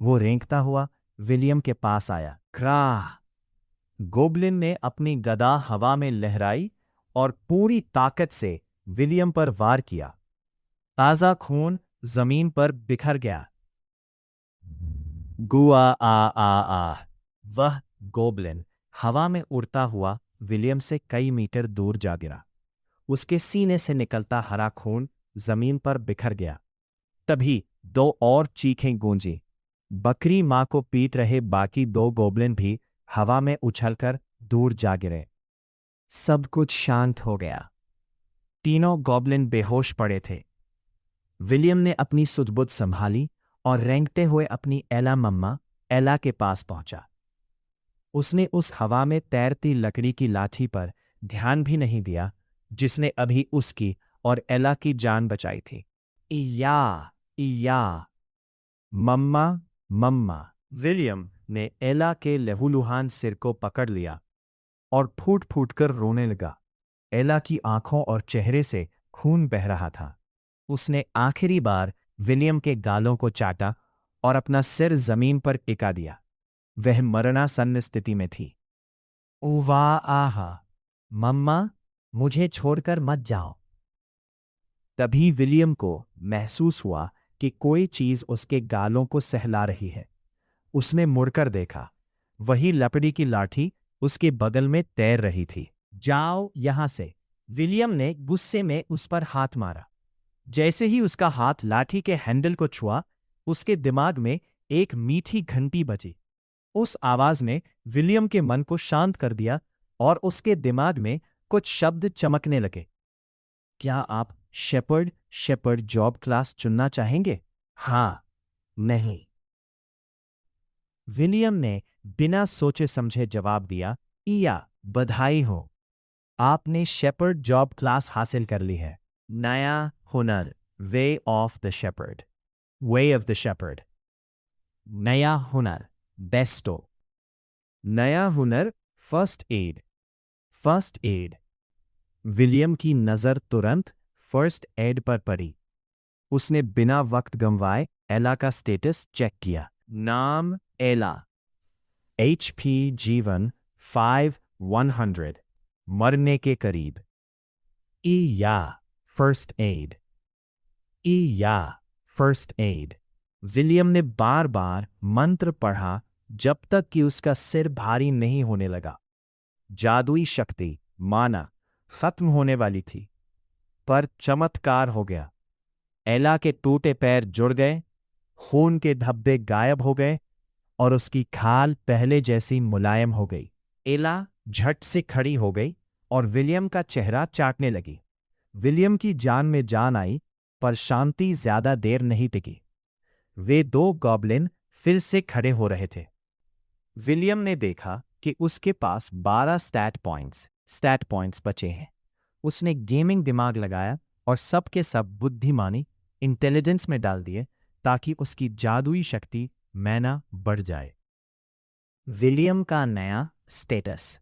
Speaker 1: वो रेंगता हुआ विलियम के पास आया। क्राह! गोब्लिन ने अपनी गदा हवा में लहराई और पूरी ताकत से विलियम पर वार किया। ताजा खून जमीन पर बिखर गया। गुआ आ। वह गोब्लिन हवा में उड़ता हुआ विलियम से कई मीटर दूर जा गिरा। उसके सीने से निकलता हरा खून जमीन पर बिखर गया। तभी 2 और चीखें गूंजी। बकरी मां को पीट रहे बाकी 2 गोब्लिन भी हवा में उछलकर दूर जा गिरे। सब कुछ शांत हो गया। तीनों गॉब्लिन बेहोश पड़े थे। विलियम ने अपनी सुध-बुध संभाली और रेंगते हुए अपनी मम्मा एला के पास पहुंचा। उसने उस हवा में तैरती लकड़ी की लाठी पर ध्यान भी नहीं दिया, जिसने अभी उसकी और एला की जान बचाई थी। इया मम्मा। विलियम ने एला के लहूलुहान सिर को पकड़ लिया और फूट फूट कर रोने लगा। एला की आंखों और चेहरे से खून बह रहा था। उसने आखिरी बार विलियम के गालों को चाटा और अपना सिर जमीन पर टिका दिया। वह मरणासन्न स्थिति में थी। मम्मा, मुझे छोड़कर मत जाओ। तभी विलियम को महसूस हुआ कि कोई चीज उसके गालों को सहला रही है। उसने मुड़कर देखा। वही लकड़ी की लाठी उसके बगल में तैर रही थी। जाओ यहां से, विलियम ने गुस्से में उस पर हाथ मारा। जैसे ही उसका हाथ लाठी के हैंडल को छुआ, उसके दिमाग में एक मीठी घंटी बजी। उस आवाज ने विलियम के मन को शांत कर दिया और उसके दिमाग में कुछ शब्द चमकने लगे। क्या आप शेपर्ड जॉब क्लास चुनना चाहेंगे? हाँ, नहीं। विलियम ने बिना सोचे समझे जवाब दिया, इया, बधाई हो, आपने शेपर्ड जॉब क्लास हासिल कर ली है। नया हुनर, way of the shepherd. Way of the shepherd. नया हुनर, बेस्टो। नया हुनर, first aid. First aid. William की नज़र तुरंत फर्स्ट एड पर पड़ी। उसने बिना वक्त गंवाए एला का स्टेटस चेक किया। नाम एला। HP जीवन 5100। मरने के करीब। ई या फर्स्ट एड। ई या फर्स्ट एड। विलियम ने बार बार मंत्र पढ़ा जब तक कि उसका सिर भारी नहीं होने लगा। जादुई शक्ति माना खत्म होने वाली थी, पर चमत्कार हो गया। एला के टूटे पैर जुड़ गए, खून के धब्बे गायब हो गए और उसकी खाल पहले जैसी मुलायम हो गई। एला झट से खड़ी हो गई और विलियम का चेहरा चाटने लगी। विलियम की जान में जान आई, पर शांति ज्यादा देर नहीं टिकी। वे दो गॉब्लिन फिर से खड़े हो रहे थे। विलियम ने देखा कि उसके पास 12 स्टैट पॉइंट्स बचे हैं। उसने गेमिंग दिमाग लगाया और सब के सब बुद्धिमानी इंटेलिजेंस में डाल दिए ताकि उसकी जादुई शक्ति मैना बढ़ जाए। विलियम का नया स्टेटस।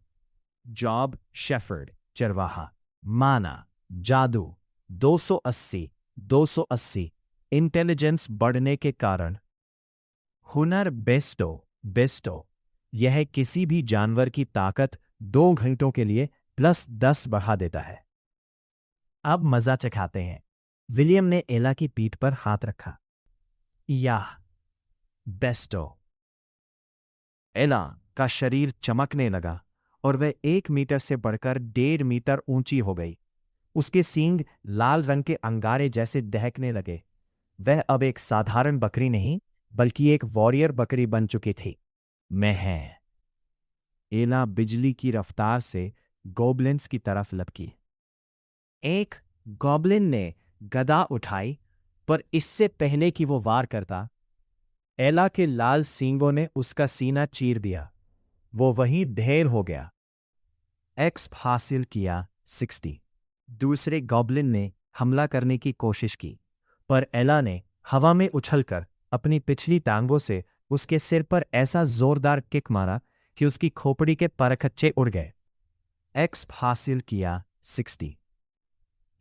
Speaker 1: जॉब शेफर्ड चरवाहा। माना जादू 280 इंटेलिजेंस बढ़ने के कारण। हुनर बेस्टो। यह किसी भी जानवर की ताकत 2 घंटों के लिए +10 बढ़ा देता है। अब मजा चखाते हैं। विलियम ने एला की पीठ पर हाथ रखा। या बेस्टो। एला का शरीर चमकने लगा और वह 1 मीटर से बढ़कर 1.5 मीटर ऊंची हो गई। उसके सींग लाल रंग के अंगारे जैसे दहकने लगे। वह अब एक साधारण बकरी नहीं, बल्कि एक वॉरियर बकरी बन चुकी थी। मैं है। एला बिजली की रफ्तार से गॉब्लिन्स की तरफ लपकी। एक गॉब्लिन ने गदा उठाई, पर इससे पहले कि वो वार करता, एला के लाल सींगों ने उसका सीना चीर दिया। वो वहीं ढेर हो गया। एक्स हासिल किया 60। दूसरे गॉब्लिन ने हमला करने की कोशिश की, पर एला ने हवा में उछलकर अपनी पिछली टांगों से उसके सिर पर ऐसा जोरदार किक मारा कि उसकी खोपड़ी के परखच्चे उड़ गए। एक्स हासिल किया 60।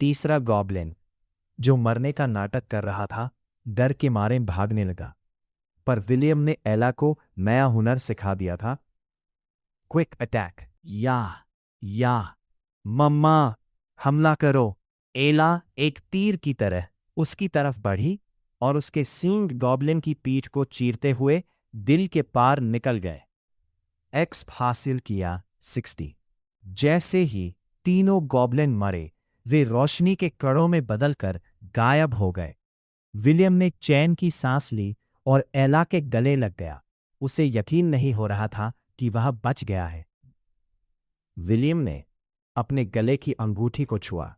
Speaker 1: तीसरा गॉब्लिन, जो मरने का नाटक कर रहा था, डर के मारे भागने लगा, पर विलियम ने एला को नया हुनर सिखा दिया था। Quick attack. या मम्मा, हमला करो। एला एक तीर की तरह उसकी तरफ बढ़ी और उसके सींग गॉब्लिन की पीठ को चीरते हुए दिल के पार निकल गए। एक्स हासिल किया 60। जैसे ही तीनों गॉब्लिन मरे, वे रोशनी के कणों में बदलकर गायब हो गए। विलियम ने चैन की सांस ली और एला के गले लग गया। उसे यकीन नहीं हो रहा था कि वह बच गया है। विलियम ने अपने गले की अंगूठी को छुआ।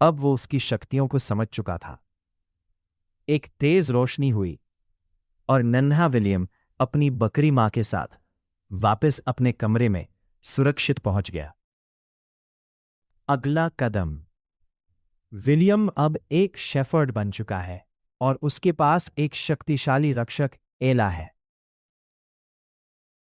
Speaker 1: अब वो उसकी शक्तियों को समझ चुका था। एक तेज रोशनी हुई और नन्हा विलियम अपनी बकरी मां के साथ वापस अपने कमरे में सुरक्षित पहुंच गया। अगला कदम। विलियम अब एक शेफर्ड बन चुका है और उसके पास एक शक्तिशाली रक्षक एला है।